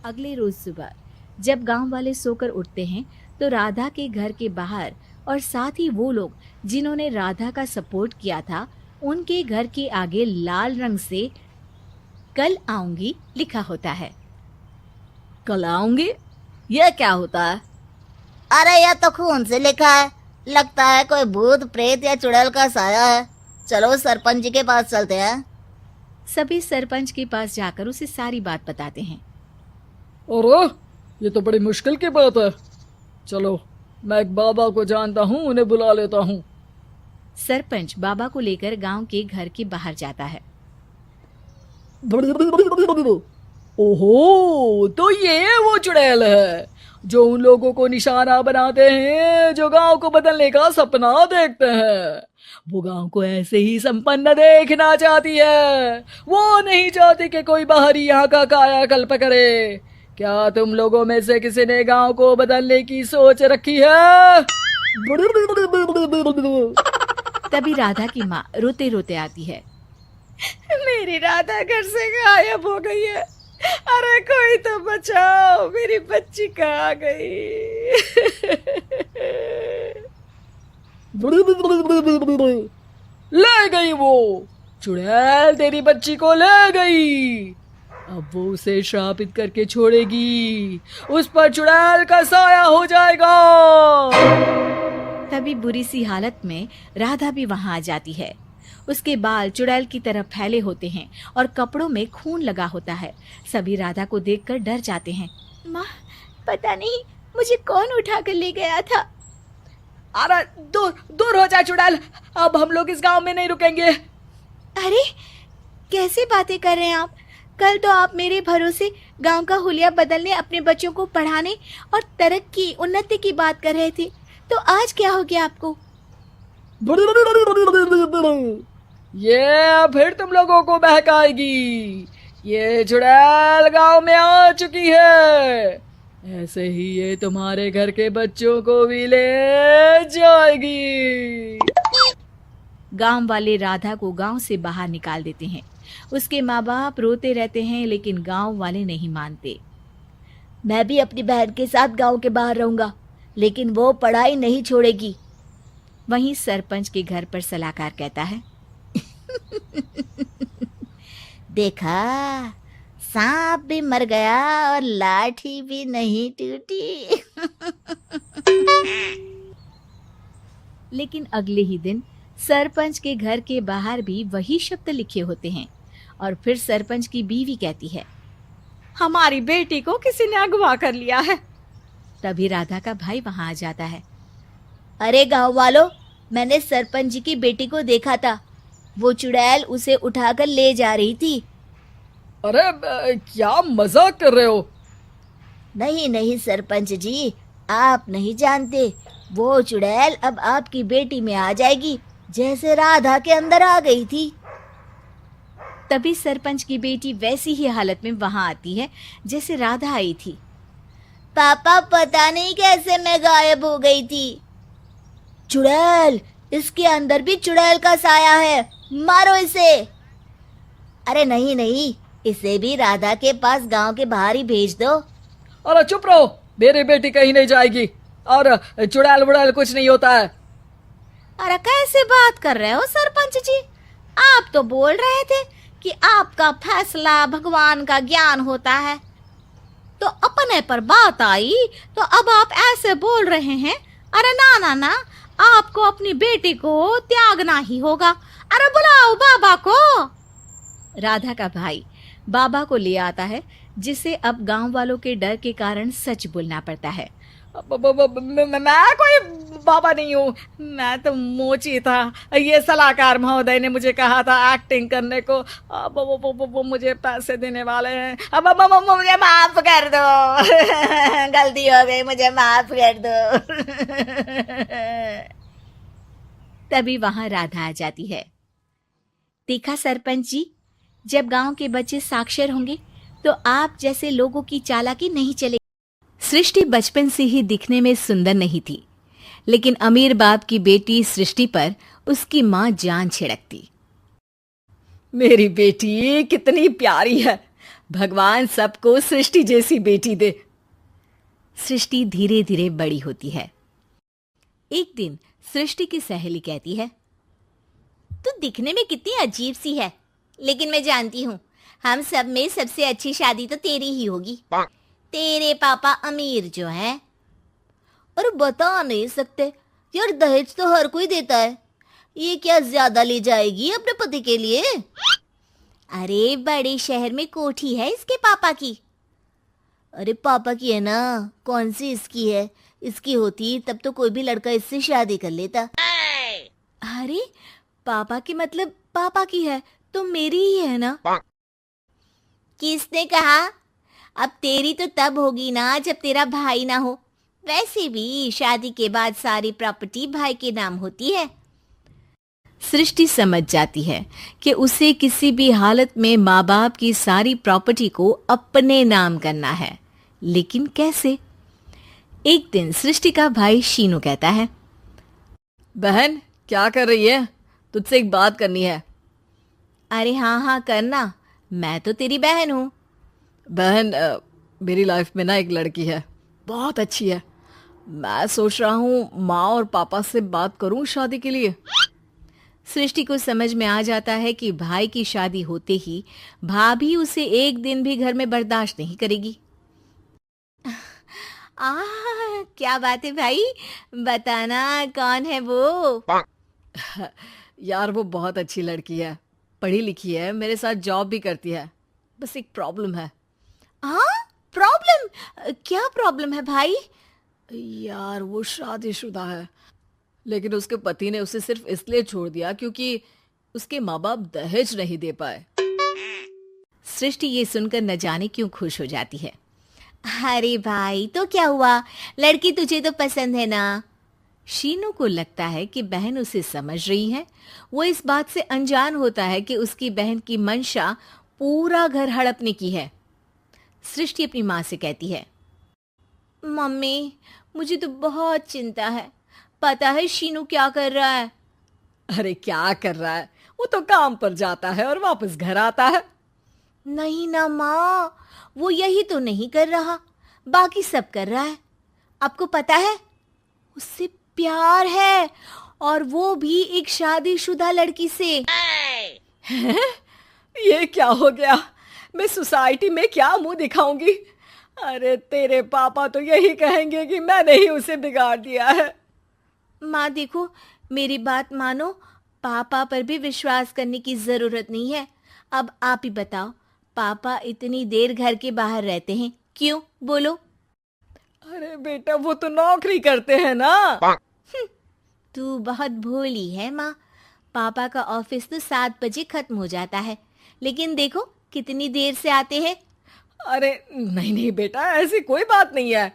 अगले रोज सुबह जब गांव वाले सोकर उठते हैं तो राधा के घर के बाहर और साथ ही वो लोग जिन्होंने राधा का सपोर्ट किया था, उनके घर के आगे लाल रंग से कल आऊंगी लिखा होता है। कल आऊंगी? यह क्या होता है? अरे यह तो खून से लिखा है, लगता है कोई भूत प्रेत या चुड़ैल का साया है। चलो सरपंच जी के पास चलते हैं। सभी सरपंच के पास जाकर उसे सारी बात बताते हैं। अरे ये तो बड़ी मुश्किल की बात है। चलो, मैं एक बाबा को जानता हूँ, उन्हें बुला लेता हूँ। सरपंच बाबा को लेकर गांव के घर के बाहर जाता है। ओहो, तो ये वो चुड़ैल है जो उन लोगों को निशाना बनाते हैं जो गांव को बदलने का सपना देखते हैं। वो गांव को ऐसे ही संपन्न देखना चाहती है, वो नहीं चाहती कि कोई बाहरी यहाँ का कायाकल्प करे। क्या तुम लोगों में से किसी ने गांव को बदलने की सोच रखी है? तभी राधा की माँ रोते रोते आती है। मेरी राधा घर से गायब हो गई है। अरे कोई तो बचाओ, मेरी बच्ची कहाँ गई? ले गई वो चुड़ैल, तेरी बच्ची को ले गई। अब वो उसे श्रापित करके छोड़ेगी, उस पर चुड़ैल का साया हो जाएगा। तभी बुरी सी हालत में राधा भी वहां आ जाती है। उसके बाल चुड़ैल की तरह फैले होते हैं और कपड़ों में खून लगा होता है। सभी राधा को देखकर डर जाते हैं। माँ, पता नहीं मुझे कौन उठा कर ले गया था। अरे दूर दूर हो जा चुड़ैल, अब हम लोग इस गांव में नहीं रुकेंगे। अरे कैसे बातें कर रहे हैं आप? कल तो आप मेरे भरोसे गांव का हुलिया बदलने, अपने बच्चों को पढ़ाने और तरक्की उन्नति की बात कर रहे थे, तो आज क्या हो गया आपको? ये फिर तुम लोगों को बहकाएगी। ये चुड़ैल गांव में आ चुकी है, ऐसे ही ये तुम्हारे घर के बच्चों को भी ले जाएगी। गांव वाले राधा को गांव से बाहर निकाल देते हैं। उसके माँ बाप रोते रहते हैं, लेकिन गांव वाले नहीं मानते। मैं भी अपनी बहन के साथ गांव के बाहर रहूंगा, लेकिन वो पढ़ाई नहीं छोड़ेगी। वहीं सरपंच के घर पर सलाहकार कहता है, देखा, सांप भी मर गया और लाठी भी नहीं टूटी। लेकिन अगले ही दिन सरपंच के घर के बाहर भी वही शब्द लिखे होते हैं। और फिर सरपंच की बीवी कहती है, हमारी बेटी को किसी ने अगवा कर लिया है। तभी राधा का भाई वहां आ जाता है। अरे गांव वालों, मैंने सरपंच जी की बेटी को देखा था, वो चुड़ैल उसे उठाकर ले जा रही थी। अरे क्या मजाक कर रहे हो? नहीं नहीं सरपंच जी, आप नहीं जानते, वो चुड़ैल अब आपकी बेटी में आ जाएगी, जैसे राधा के अंदर आ गई थी। तभी सरपंच की बेटी वैसी ही हालत में वहां आती है जैसे राधा आई थी। पापा, पता नहीं कैसे मैं गायब हो गई थी। चुड़ैल, इसके अंदर भी चुड़ैल का साया है, मारो इसे। अरे नहीं नहीं, इसे भी राधा के पास गांव के बाहर ही भेज दो। अरे चुप रहो, मेरी बेटी कहीं नहीं जाएगी, और चुड़ैल वुड़ैल कुछ नहीं होता है। अरे कैसे बात कर रहे हो सरपंच जी? आप तो बोल रहे थे कि आपका फैसला भगवान का ज्ञान होता है, तो अपने पर बात आई तो अब आप ऐसे बोल रहे हैं। अरे ना ना ना, आपको अपनी बेटी को त्यागना ही होगा। अरे बुलाओ बाबा को। राधा का भाई बाबा को ले आता है, जिसे अब गांव वालों के डर के कारण सच बोलना पड़ता है। मैं कोई बाबा नहीं हूँ, मैं तो मोची था। ये सलाहकार महोदय ने मुझे कहा था एक्टिंग करने को। अब वो मुझे पैसे देने वाले हैं। अब मुझे माफ कर दो। गलती हो गई, मुझे माफ कर दो। तभी वहां राधा आ जाती है। देखा सरपंच जी, जब गांव के बच्चे साक्षर होंगे तो आप जैसे लोगों की चालाकी नहीं चलेगी। सृष्टि बचपन से ही दिखने में सुंदर नहीं थी, लेकिन अमीर बाप की बेटी सृष्टि पर उसकी माँ जान छिड़कती। मेरी बेटी कितनी प्यारी है, भगवान सबको सृष्टि जैसी बेटी दे। सृष्टि धीरे धीरे बड़ी होती है। एक दिन सृष्टि की सहेली कहती है, तू दिखने में कितनी अजीब सी है, लेकिन मैं जानती हूँ हम सब में सबसे अच्छी शादी तो तेरी ही होगी। तेरे पापा अमीर जो है। और बता नहीं सकते यार, दहेज तो हर कोई देता है, ये क्या ज्यादा ले जाएगी अपने पति के लिए? अरे बड़े शहर में कोठी है इसके पापा की। अरे पापा की है ना, कौन सी इसकी है? इसकी होती तब तो कोई भी लड़का इससे शादी कर लेता। अरे पापा की मतलब पापा की है तो मेरी ही है ना? किसने कहा? अब तेरी तो तब होगी ना जब तेरा भाई ना हो। वैसे भी शादी के बाद सारी प्रॉपर्टी भाई के नाम होती है। सृष्टि समझ जाती है कि उसे किसी भी हालत में माँ बाप की सारी प्रॉपर्टी को अपने नाम करना है, लेकिन कैसे? एक दिन सृष्टि का भाई शीनू कहता है, बहन क्या कर रही है? तुझसे एक बात करनी है। अरे हाँ हाँ करना, मैं तो तेरी बहन हूँ। बहन, मेरी लाइफ में ना एक लड़की है, बहुत अच्छी है। मैं सोच रहा हूँ माँ और पापा से बात करूँ शादी के लिए। सृष्टि को समझ में आ जाता है कि भाई की शादी होते ही भाभी उसे एक दिन भी घर में बर्दाश्त नहीं करेगी। क्या बात है भाई, बताना कौन है वो? यार वो बहुत अच्छी लड़की है, पढ़ी लिखी है, मेरे साथ जॉब भी करती है। बस एक प्रॉब्लम है। हाँ प्रॉब्लम? क्या प्रॉब्लम है भाई? यार वो शादीशुदा है, लेकिन उसके पति ने उसे सिर्फ इसलिए छोड़ दिया क्योंकि उसके माँ बाप दहेज नहीं दे पाए। सृष्टि ये सुनकर न जाने क्यों खुश हो जाती है। अरे भाई, तो क्या हुआ, लड़की तुझे तो पसंद है ना? शीनू को लगता है कि बहन उसे समझ रही है। वो इस बात से अनजान होता है कि उसकी बहन की मंशा पूरा घर हड़पने की है। सृष्टि अपनी माँ से कहती है, मम्मी, मुझे तो बहुत चिंता है। पता है शीनू क्या कर रहा है? अरे क्या कर रहा है, वो तो काम पर जाता है और वापस घर आता है। नहीं ना माँ, वो यही तो नहीं कर रहा, बाकी सब कर रहा है। आपको पता है, उससे प्यार है, और वो भी एक शादीशुदा लड़की से। ये क्या हो गया, मैं सोसाइटी में क्या मुंह दिखाऊंगी? अरे तेरे पापा तो यही कहेंगे कि मैंने ही उसे बिगाड़ दिया है। माँ देखो, मेरी बात मानो, पापा पर भी विश्वास करने की जरूरत नहीं है। अब आप ही बताओ, पापा इतनी देर घर के बाहर रहते हैं क्यों, बोलो? अरे बेटा, वो तो नौकरी करते हैं ना। तू बहुत भोली है माँ। पापा का ऑफिस तो 7 बजे खत्म हो जाता है, लेकिन देखो कितनी देर से आते हैं। अरे नहीं नहीं बेटा, ऐसी कोई बात नहीं है।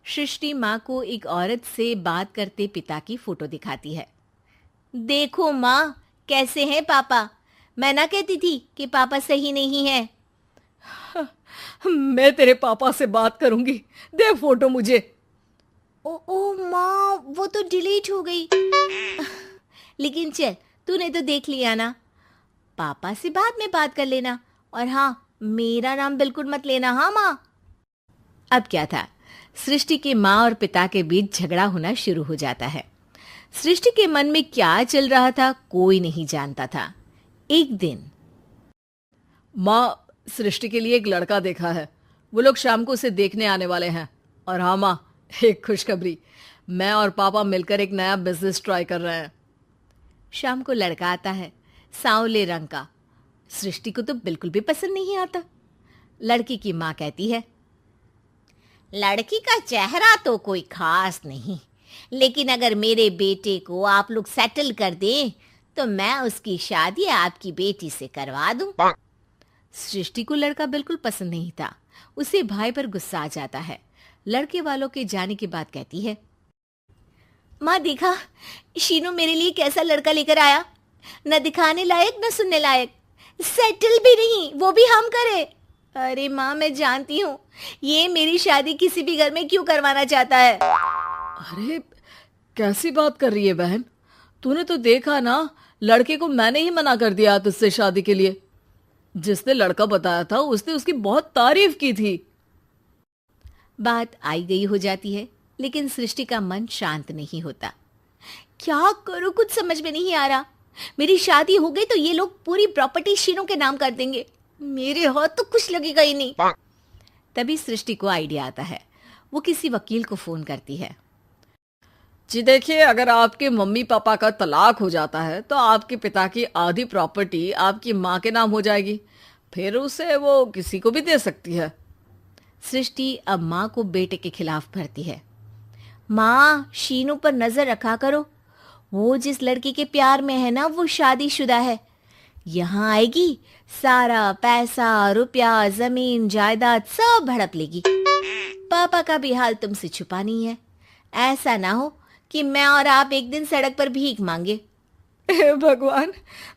सृष्टि माँ को एक औरत से बात करते पिता की फोटो दिखाती है। देखो माँ, कैसे हैं पापा? मैं ना कहती थी कि पापा सही नहीं है। मैं तेरे पापा से बात करूंगी, दे फोटो मुझे। ओ माँ, वो तो डिलीट हो गई। लेकिन चल, तूने तो देख लिया ना। पापा से बाद में बात कर लेना, और हाँ, मेरा नाम बिल्कुल मत लेना, हाँ माँ। अब क्या था, सृष्टि के माँ और पिता के बीच झगड़ा होना शुरू हो जाता है। सृष्टि के मन में क्या चल रहा था कोई नहीं जानता था। एक दिन, माँ, सृष्टि के लिए एक लड़का देखा है, वो लोग शाम को उसे देखने आने वाले हैं। और हाँ माँ, एक खुशखबरी, मैं और पापा मिलकर एक नया बिजनेस ट्राई कर रहे हैं। शाम को लड़का आता है, सांवले रंग का। सृष्टि को तो बिल्कुल भी पसंद नहीं आता। लड़की की माँ कहती है, लड़की का चेहरा तो कोई खास नहीं, लेकिन अगर मेरे बेटे को आप लोग सेटल कर दें तो मैं उसकी शादी आपकी बेटी से करवा दूं। सृष्टि को लड़का बिल्कुल पसंद नहीं था। उसे भाई पर गुस्सा आ जाता है। लड़के वालों के जाने के बाद कहती है, माँ देखा, शीनू मेरे लिए कैसा लड़का लेकर आया, न दिखाने लायक न सुनने लायक, सेटल भी नहीं, वो भी हम करे। अरे माँ, मैं जानती हूँ ये मेरी शादी किसी भी घर में क्यों करवाना चाहता है। अरे कैसी बात कर रही है बहन, तूने तो देखा ना, लड़के को मैंने ही मना कर दिया तुझसे शादी के लिए। जिसने लड़का बताया था उसने उसकी बहुत तारीफ की थी। बात आई गई हो जाती है, लेकिन सृष्टि का मन शांत नहीं होता। क्या करूँ, कुछ समझ में नहीं आ रहा। मेरी शादी हो गई तो ये लोग पूरी प्रॉपर्टी शीनू के नाम कर देंगे, मेरे हाथ तो कुछ लगेगा ही नहीं। तभी सृष्टि को आइडिया आता है। वो किसी वकील को फोन करती है। जी देखिए, अगर आपके मम्मी पापा का तलाक हो जाता है तो आपके पिता की आधी प्रॉपर्टी आपकी माँ के नाम हो जाएगी, फिर उसे वो किसी को भी दे सकती है। सृष्टि अब माँ को बेटे के खिलाफ भरती है। माँ, शीनू पर नजर रखा करो, वो जिस लड़की के प्यार में है ना, वो शादीशुदा है। यहाँ आएगी, सारा पैसा, रुपया, जमीन, जायदाद सब हड़प लेगी। पापा का भी हाल तुमसे छुपा नहीं है। ऐसा ना हो कि मैं और आप एक दिन सड़क पर भीख मांगे। हे भगवान,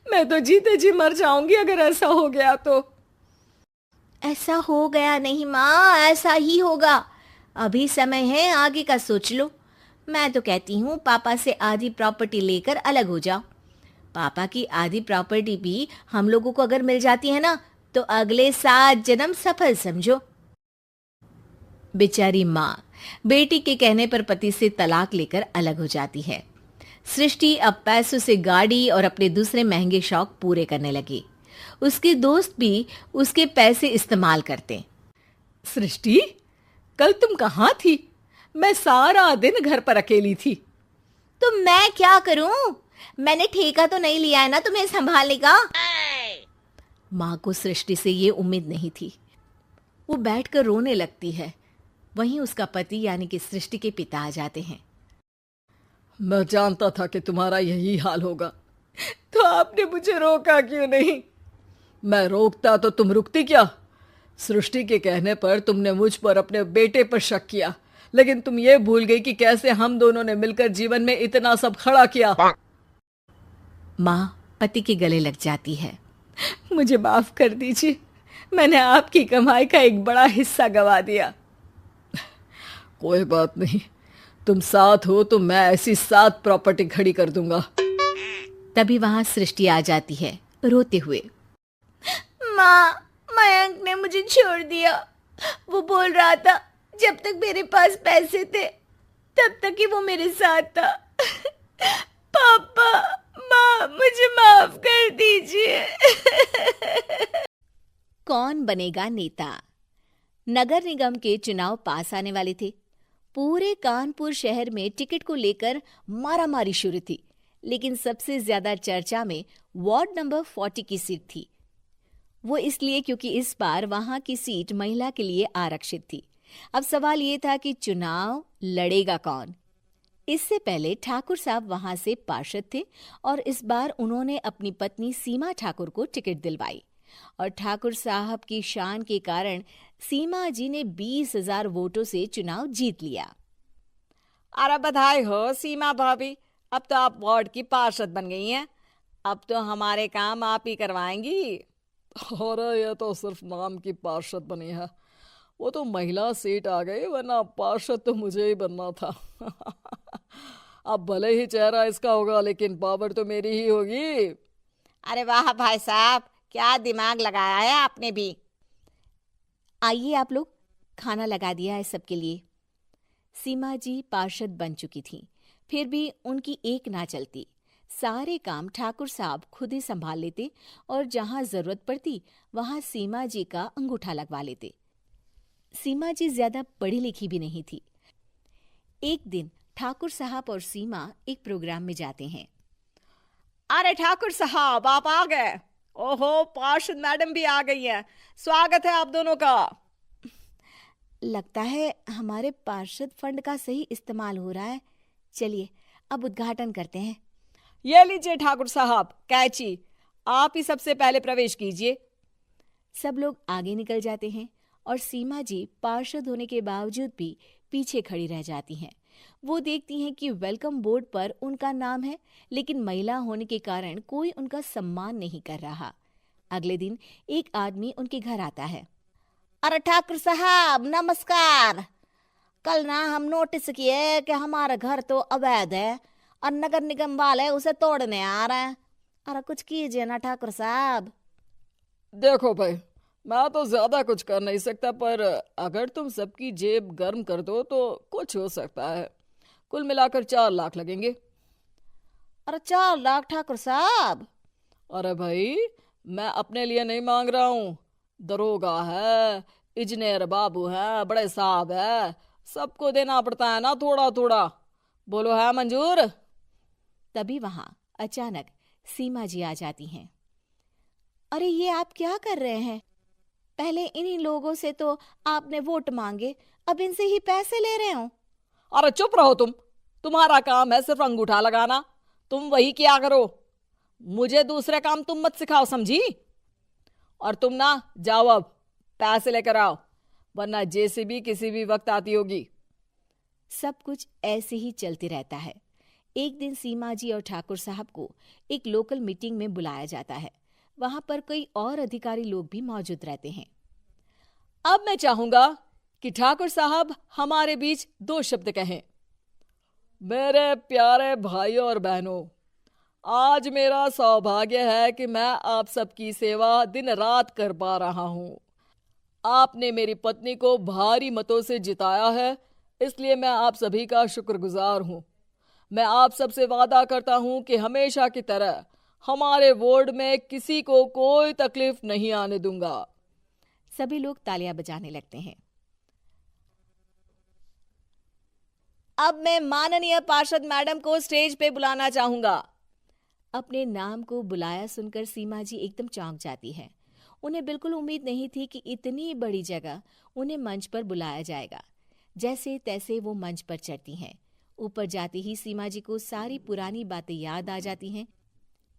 मैं तो जीते जी मर जाऊंगी अगर ऐसा हो गया तो। ऐसा हो गया नहीं माँ, ऐसा ही होगा। अभी समय है, आगे का सोच लो। मैं तो कहती हूँ पापा से आधी प्रॉपर्टी लेकर अलग हो जाओ। पापा की आधी प्रॉपर्टी भी हम लोगों को अगर मिल जाती है ना, तो अगले 7 जन्म सफल समझो। बेचारी माँ बेटी के कहने पर पति से तलाक लेकर अलग हो जाती है। सृष्टि अब पैसों से गाड़ी और अपने दूसरे महंगे शौक पूरे करने लगी। उसके दोस्त भी उसके पैसे इस्तेमाल करते। सृष्टि, कल तुम कहाँ थी? मैं सारा दिन घर पर अकेली थी। तो मैं क्या करूं? मैंने ठेका तो नहीं लिया है ना तुम्हें संभालने का। माँ को सृष्टि से ये उम्मीद नहीं थी। वो बैठकर रोने लगती है। वहीं उसका पति यानी कि सृष्टि के पिता आ जाते हैं। मैं जानता था कि तुम्हारा यही हाल होगा, तो आपने मुझे रोका क्यों नहीं? मैं रोकता तो तुम रुकती क्या? सृष्टि के कहने पर तुमने मुझ पर अपने बेटे पर शक किया, लेकिन तुम ये भूल गई कि कैसे हम दोनों ने मिलकर जीवन में इतना सब खड़ा किया। माँ पति के गले लग जाती है। मुझे माफ कर दीजिए, मैंने आपकी कमाई का एक बड़ा हिस्सा गवा दिया। कोई बात नहीं, तुम साथ हो तो मैं ऐसी 7 प्रॉपर्टी खड़ी कर दूंगा। तभी वहां सृष्टि आ जाती है रोते हुए। माँ, मयंक ने मुझे छोड़ दिया। वो बोल रहा था जब तक मेरे पास पैसे थे तब तक ही वो मेरे साथ था। पापा, माँ, मुझे माफ कर दीजिए। कौन बनेगा नेता? नगर निगम के चुनाव पास आने वाले थे। पूरे कानपुर शहर में टिकट को लेकर मारामारी शुरू थी, लेकिन सबसे ज्यादा चर्चा में वार्ड नंबर 40 की सीट थी। वो इसलिए क्योंकि इस बार वहां की सीट महिला के लिए आरक्षित थी। अब सवाल ये था कि चुनाव लड़ेगा कौन। इससे पहले ठाकुर साहब वहां से पार्षद थे और इस बार उन्होंने अपनी पत्नी सीमा ठाकुर को टिकट दिलवाई और ठाकुर साहब की शान के कारण सीमा जी ने 20,000 वोटों से चुनाव जीत लिया। अरे बधाई हो सीमा भाभी, अब तो आप वार्ड की पार्षद बन गई हैं। अब तो हमारे काम आप ही करवाएंगी। अरे ये तो सिर्फ नाम की पार्षद बनी है, वो तो महिला सीट आ गई, वरना पार्षद तो मुझे ही बनना था। अब भले ही चेहरा इसका होगा लेकिन पावर तो मेरी ही होगी। अरे वाह भाई साहब, क्या दिमाग लगाया है आपने भी। आइए आप लोग, खाना लगा दिया है सबके लिए। सीमा जी पार्षद बन चुकी थीं, फिर भी उनकी एक ना चलती। सारे काम ठाकुर साहब खुद ही संभाल लेते और जहां जरूरत पड़ती वहां सीमा जी का अंगूठा लगवा लेते। सीमा जी ज्यादा पढ़ी लिखी भी नहीं थी। एक दिन ठाकुर साहब और सीमा एक प्रोग्राम में जाते हैं। अरे ठाकुर साहब, आप आ गए। ओहो, पार्षद मैडम भी आ गई हैं। स्वागत है आप दोनों का। लगता है हमारे पार्षद फंड का सही इस्तेमाल हो रहा है। चलिए अब उद्घाटन करते हैं। ये लीजिए ठाकुर साहब कैची, आप ही सबसे पहले प्रवेश कीजिए। सब लोग आगे निकल जाते हैं और सीमा जी पार्षद होने के बावजूद भी पीछे खड़ी रह जाती हैं। वो देखती हैं कि वेलकम बोर्ड पर उनका नाम है, लेकिन महिला होने के कारण कोई उनका सम्मान नहीं कर रहा। अगले दिन एक आदमी उनके घर आता है। अरे ठाकुर साहब नमस्कार। कल ना हम नोटिस किए कि हमारा घर तो अवैध है और नगर निगम वाले उसे तोड़ने आ रहे हैं। अरे कुछ कीजिए ना ठाकुर साहब। देखो भाई, मैं तो ज्यादा कुछ कर नहीं सकता, पर अगर तुम सबकी जेब गर्म कर दो तो कुछ हो सकता है। कुल मिलाकर 4 लाख लगेंगे। अरे 4 लाख ठाकुर साहब? अरे भाई, मैं अपने लिए नहीं मांग रहा हूँ। दरोगा है, इंजीनियर बाबू है, बड़े साहब है, सबको देना पड़ता है ना थोड़ा थोड़ा। बोलो है मंजूर? तभी वहां अचानक सीमा जी आ जाती हैं। अरे ये आप क्या कर रहे हैं? पहले इन्हीं लोगों से तो आपने वोट मांगे, अब इनसे ही पैसे ले रहे हो। अरे चुप रहो तुम, तुम्हारा काम है सिर्फ अंगूठा लगाना, तुम वही किया करो। मुझे दूसरे काम तुम मत सिखाओ, समझी? और तुम ना जाओ, अब पैसे लेकर आओ, वरना जेसीबी किसी भी वक्त आती होगी। सब कुछ ऐसे ही चलते रहता है। एक दिन सीमा जी और ठाकुर साहब को एक लोकल मीटिंग में बुलाया जाता है। वहां पर कई और अधिकारी लोग भी मौजूद रहते हैं। अब मैं चाहूंगा कि ठाकुर साहब हमारे बीच 2 शब्द कहें। मेरे प्यारे भाइयों और बहनों, आज मेरा सौभाग्य है कि मैं आप सबकी सेवा दिन रात कर पा रहा हूँ। आपने मेरी पत्नी को भारी मतों से जिताया है, इसलिए मैं आप सभी का शुक्रगुजार हूँ। मैं आप सबसे वादा करता हूँ कि हमेशा की तरह हमारे वार्ड में किसी को कोई तकलीफ नहीं आने दूंगा। सभी लोग तालियां बजाने लगते हैं। अब मैं माननीय पार्षद मैडम को स्टेज पे बुलाना चाहूंगा। अपने नाम को बुलाया सुनकर सीमा जी एकदम चौंक जाती है। उन्हें बिल्कुल उम्मीद नहीं थी कि इतनी बड़ी जगह उन्हें मंच पर बुलाया जाएगा। जैसे तैसे वो मंच पर चढ़ती हैं। ऊपर जाते ही सीमा जी को सारी पुरानी बातें याद आ जाती हैं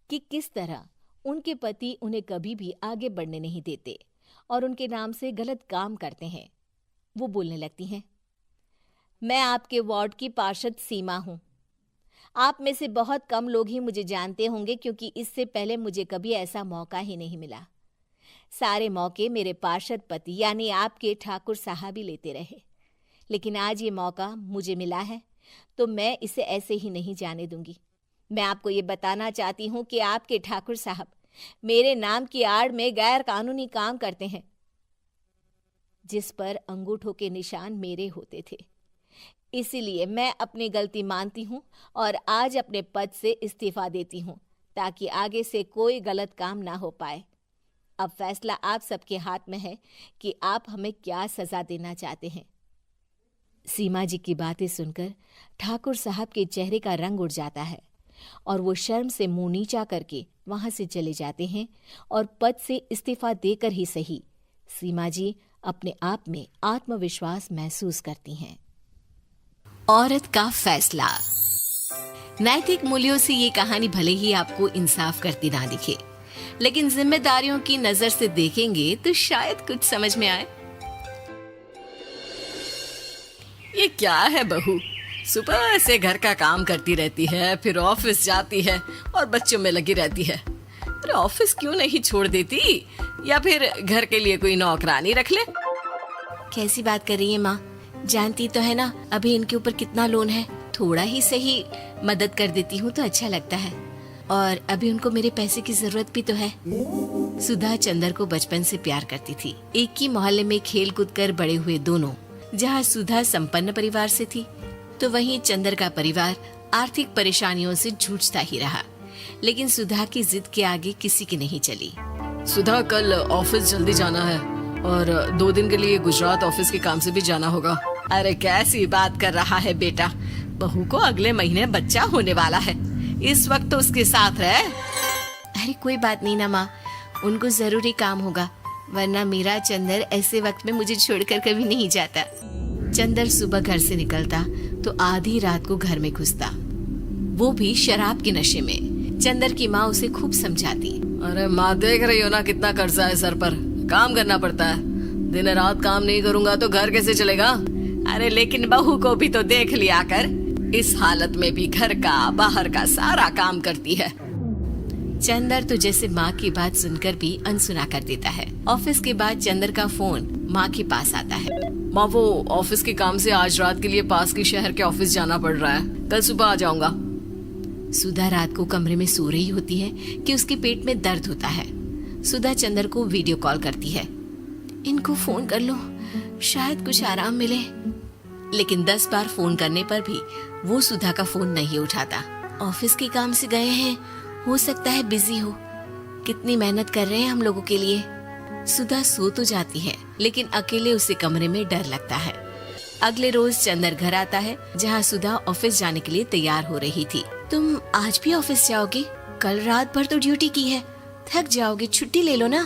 कि किस तरह उनके पति उन्हें कभी भी आगे बढ़ने नहीं देते और उनके नाम से गलत काम करते हैं। वो बोलने लगती हैं, मैं आपके वार्ड की पार्षद सीमा हूं। आप में से बहुत कम लोग ही मुझे जानते होंगे, क्योंकि इससे पहले मुझे कभी ऐसा मौका ही नहीं मिला। सारे मौके मेरे पार्षद पति यानी आपके ठाकुर साहब ही लेते रहे, लेकिन आज ये मौका मुझे मिला है तो मैं इसे ऐसे ही नहीं जाने दूंगी। मैं आपको ये बताना चाहती हूँ कि आपके ठाकुर साहब मेरे नाम की आड़ में गैर कानूनी काम करते हैं, जिस पर अंगूठों के निशान मेरे होते थे। इसीलिए मैं अपनी गलती मानती हूँ और आज अपने पद से इस्तीफा देती हूँ, ताकि आगे से कोई गलत काम ना हो पाए। अब फैसला आप सबके हाथ में है कि आप हमें क्या सजा देना चाहते हैं। सीमा जी की बातें सुनकर ठाकुर साहब के चेहरे का रंग उड़ जाता है और वो शर्म से मुंह नीचा करके वहां से चले जाते हैं और पद से इस्तीफा देकर ही सही सीमा जी अपने आप में आत्मविश्वास महसूस करती हैं। औरत का फैसला। नैतिक मूल्यों से ये कहानी भले ही आपको इंसाफ करती ना दिखे, लेकिन जिम्मेदारियों की नजर से देखेंगे तो शायद कुछ समझ में आए। ये क्या है बहू, सुबह से घर का काम करती रहती है, फिर ऑफिस जाती है और बच्चों में लगी रहती है। अरे ऑफिस क्यों नहीं छोड़ देती, या फिर घर के लिए कोई नौकरानी रख ले। कैसी बात कर रही है माँ? जानती तो है ना अभी इनके ऊपर कितना लोन है। थोड़ा ही सही मदद कर देती हूँ तो अच्छा लगता है, और अभी उनको मेरे पैसे की जरूरत भी तो है। सुधा चंदर को बचपन से प्यार करती थी। एक ही मोहल्ले में खेल कूद कर बड़े हुए दोनों। जहाँ सुधा संपन्न परिवार से थी तो वहीं चंदर का परिवार आर्थिक परेशानियों से जूझता ही रहा, लेकिन सुधा की जिद के आगे किसी की नहीं चली। सुधा, कल ऑफिस जल्दी जाना है और 2 दिन के लिए गुजरात ऑफिस के काम से भी जाना होगा। अरे कैसी बात कर रहा है बेटा, बहू को अगले महीने बच्चा होने वाला है, इस वक्त तो उसके साथ रहे। अरे कोई बात नहीं ना माँ, उनको जरूरी काम होगा, वरना मेरा चंदर ऐसे वक्त में मुझे छोड़कर कभी नहीं जाता। चंदर सुबह घर से निकलता तो आधी रात को घर में घुसता, वो भी शराब के नशे में। चंदर की माँ उसे खूब समझाती। अरे माँ, देख रही हो ना कितना कर्जा है सर पर, काम करना पड़ता है। दिन रात काम नहीं करूंगा तो घर कैसे चलेगा। अरे लेकिन बहू को भी तो देख लिया कर, इस हालत में भी घर का बाहर का सारा काम करती है। चंदर तो जैसे माँ की बात सुनकर भी अनसुना कर देता है। ऑफिस के बाद चंदर का फोन माँ के पास आता है। माँ, वो ऑफिस के काम से आज रात के लिए पास के शहर के ऑफिस जाना पड़ रहा है, कल सुबह आ जाऊंगा। सुधा रात को कमरे में सो रही होती है कि उसके पेट में दर्द होता है। सुधा चंदर को वीडियो कॉल करती है। इनको फोन कर लो, शायद कुछ आराम मिले। लेकिन 10 बार फोन करने पर भी वो सुधा का फोन नहीं उठाता। ऑफिस के काम से गए हैं, हो सकता है बिजी हो। कितनी मेहनत कर रहे हैं हम लोगों के लिए। सुधा सो तो जाती है, लेकिन अकेले उसे कमरे में डर लगता है। अगले रोज चंदर घर आता है, जहाँ सुधा ऑफिस जाने के लिए तैयार हो रही थी। तुम आज भी ऑफिस जाओगे? कल रात भर तो ड्यूटी की है, थक जाओगे, छुट्टी ले लो ना।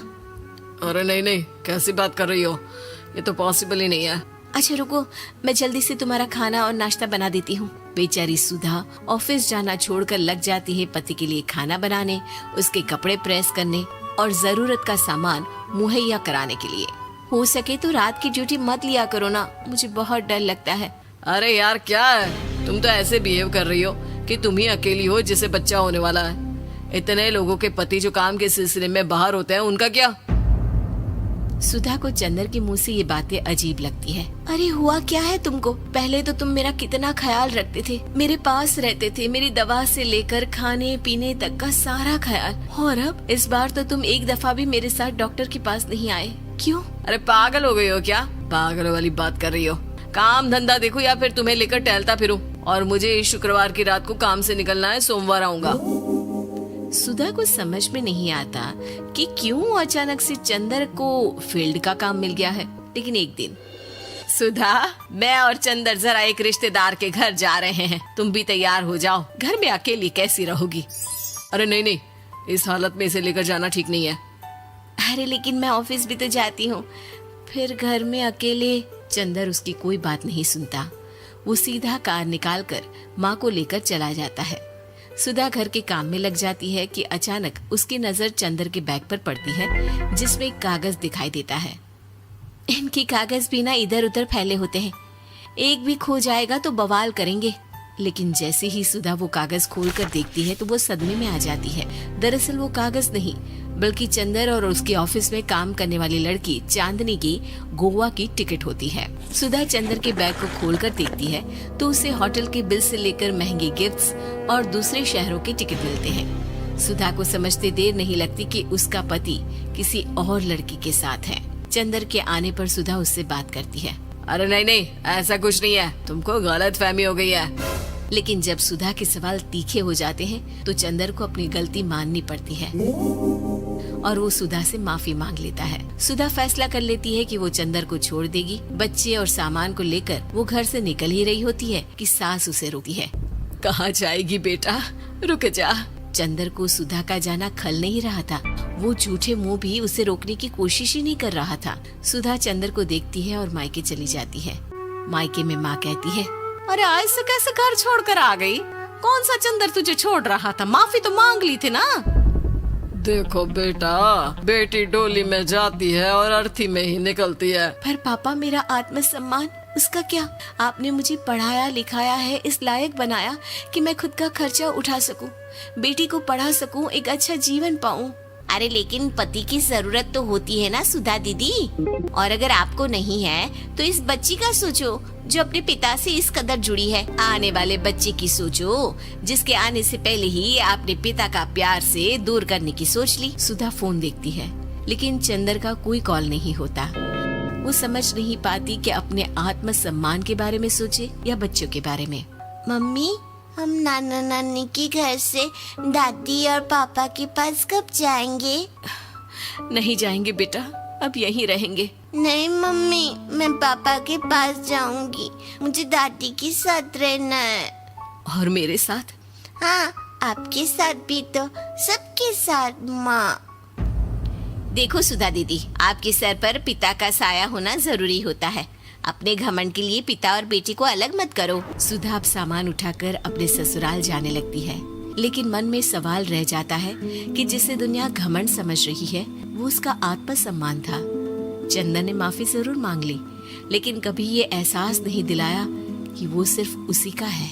अरे नहीं नहीं, कैसी बात कर रही हो, ये तो पॉसिबल ही नहीं है। अच्छा रुको, मैं जल्दी से तुम्हारा खाना और नाश्ता बना देती हूँ। बेचारी सुधा ऑफिस जाना छोड़कर लग जाती है पति के लिए खाना बनाने, उसके कपड़े प्रेस करने और जरूरत का सामान मुहैया कराने के लिए। हो सके तो रात की ड्यूटी मत लिया करो ना, मुझे बहुत डर लगता है। अरे यार क्या है, तुम तो ऐसे बिहेव कर रही हो कि तुम ही अकेली हो जिसे बच्चा होने वाला है। इतने लोगों के पति जो काम के सिलसिले में बाहर होते हैं, उनका क्या? सुधा को चंदर के मुंह से ये बातें अजीब लगती है। अरे हुआ क्या है तुमको? पहले तो तुम मेरा कितना ख्याल रखते थे, मेरे पास रहते थे, मेरी दवा से लेकर खाने पीने तक का सारा ख्याल, और अब इस बार तो तुम एक दफा भी मेरे साथ डॉक्टर के पास नहीं आए, क्यों? अरे पागल हो गई हो क्या? पागल वाली बात कर रही हो। काम धंधा देखो या फिर तुम्हें लेकर टहलता फिरो। और मुझे शुक्रवार की रात को काम से निकलना है, सोमवार आऊंगा। सुधा को समझ में नहीं आता कि क्यों अचानक से चंदर को फील्ड का काम मिल गया है। लेकिन एक दिन, सुधा, मैं और चंदर जरा एक रिश्तेदार के घर जा रहे हैं, तुम भी तैयार हो जाओ, घर में अकेली कैसी रहोगी? अरे नहीं नहीं, इस हालत में इसे लेकर जाना ठीक नहीं है। अरे लेकिन मैं ऑफिस भी तो जाती हूँ, फिर घर में अकेले। चंदर उसकी कोई बात नहीं सुनता। वो सीधा कार निकाल कर माँ को लेकर चला जाता है। सुधा घर के काम में लग जाती है कि अचानक उसकी नजर चंदर के बैग पर पड़ती है जिसमें एक कागज दिखाई देता है। इनकी कागज भी ना इधर उधर फैले होते हैं, एक भी खो जाएगा तो बवाल करेंगे। लेकिन जैसे ही सुधा वो कागज खोल कर देखती है तो वो सदमे में आ जाती है। दरअसल वो कागज नहीं बल्कि चंदर और उसके ऑफिस में काम करने वाली लड़की चांदनी की गोवा की टिकट होती है। सुधा चंदर के बैग को खोलकर देखती है तो उसे होटल के बिल से लेकर महंगे गिफ्ट्स और दूसरे शहरों के टिकट मिलते हैं। सुधा को समझते देर नहीं लगती कि उसका पति किसी और लड़की के साथ है। चंदर के आने पर सुधा उससे बात करती है। अरे नहीं नहीं, ऐसा कुछ नहीं है, तुमको गलत फहमी हो गई है। लेकिन जब सुधा के सवाल तीखे हो जाते हैं तो चंदर को अपनी गलती माननी पड़ती है और वो सुधा से माफी मांग लेता है। सुधा फैसला कर लेती है कि वो चंदर को छोड़ देगी। बच्चे और सामान को लेकर वो घर से निकल ही रही होती है कि सास उसे रोकती है। कहाँ जाएगी बेटा, रुक जा। चंदर को सुधा का जाना खल नहीं रहा था। वो झूठे मुंह भी उसे रोकने की कोशिश ही नहीं कर रहा था। सुधा चंदर को देखती है और मायके चली जाती है। मायके में माँ कहती है, अरे ऐसे कैसे घर छोड़कर आ गई? कौन सा चंदर तुझे छोड़ रहा था? माफी तो मांग ली थी ना। देखो बेटा, बेटी डोली में जाती है और अर्थी में ही निकलती है। पर पापा मेरा आत्मसम्मान उसका क्या? आपने मुझे पढ़ाया लिखाया है, इस लायक बनाया कि मैं खुद का खर्चा उठा सकूं, बेटी को पढ़ा सकूं, एक अच्छा जीवन पाऊं। अरे लेकिन पति की जरूरत तो होती है ना सुधा दीदी, और अगर आपको नहीं है तो इस बच्ची का सोचो जो अपने पिता से इस कदर जुड़ी है। आने वाले बच्चे की सोचो जिसके आने से पहले ही आपने पिता का प्यार से दूर करने की सोच ली। सुधा फोन देखती है लेकिन चंदर का कोई कॉल नहीं होता। वो समझ नहीं पाती कि अपने आत्म सम्मान के बारे में सोचे या बच्चों के बारे में। मम्मी, हम नाना नानी के घर से दादी और पापा के पास कब जाएंगे? नहीं जाएंगे बेटा, अब यहीं रहेंगे। नहीं मम्मी, मैं पापा के पास जाऊंगी, मुझे दादी के साथ रहना है। और मेरे साथ? हाँ, आपके साथ भी तो, सबके साथ माँ। देखो सुधा दीदी, आपके सर पर पिता का साया होना जरूरी होता है। अपने घमंड के लिए पिता और बेटी को अलग मत करो। सुधा अब सामान उठाकर अपने ससुराल जाने लगती है, लेकिन मन में सवाल रह जाता है कि जिसे दुनिया घमंड समझ रही है वो उसका आत्मसम्मान था। चंदन ने माफी जरूर मांग ली, लेकिन कभी ये एहसास नहीं दिलाया कि वो सिर्फ उसी का है।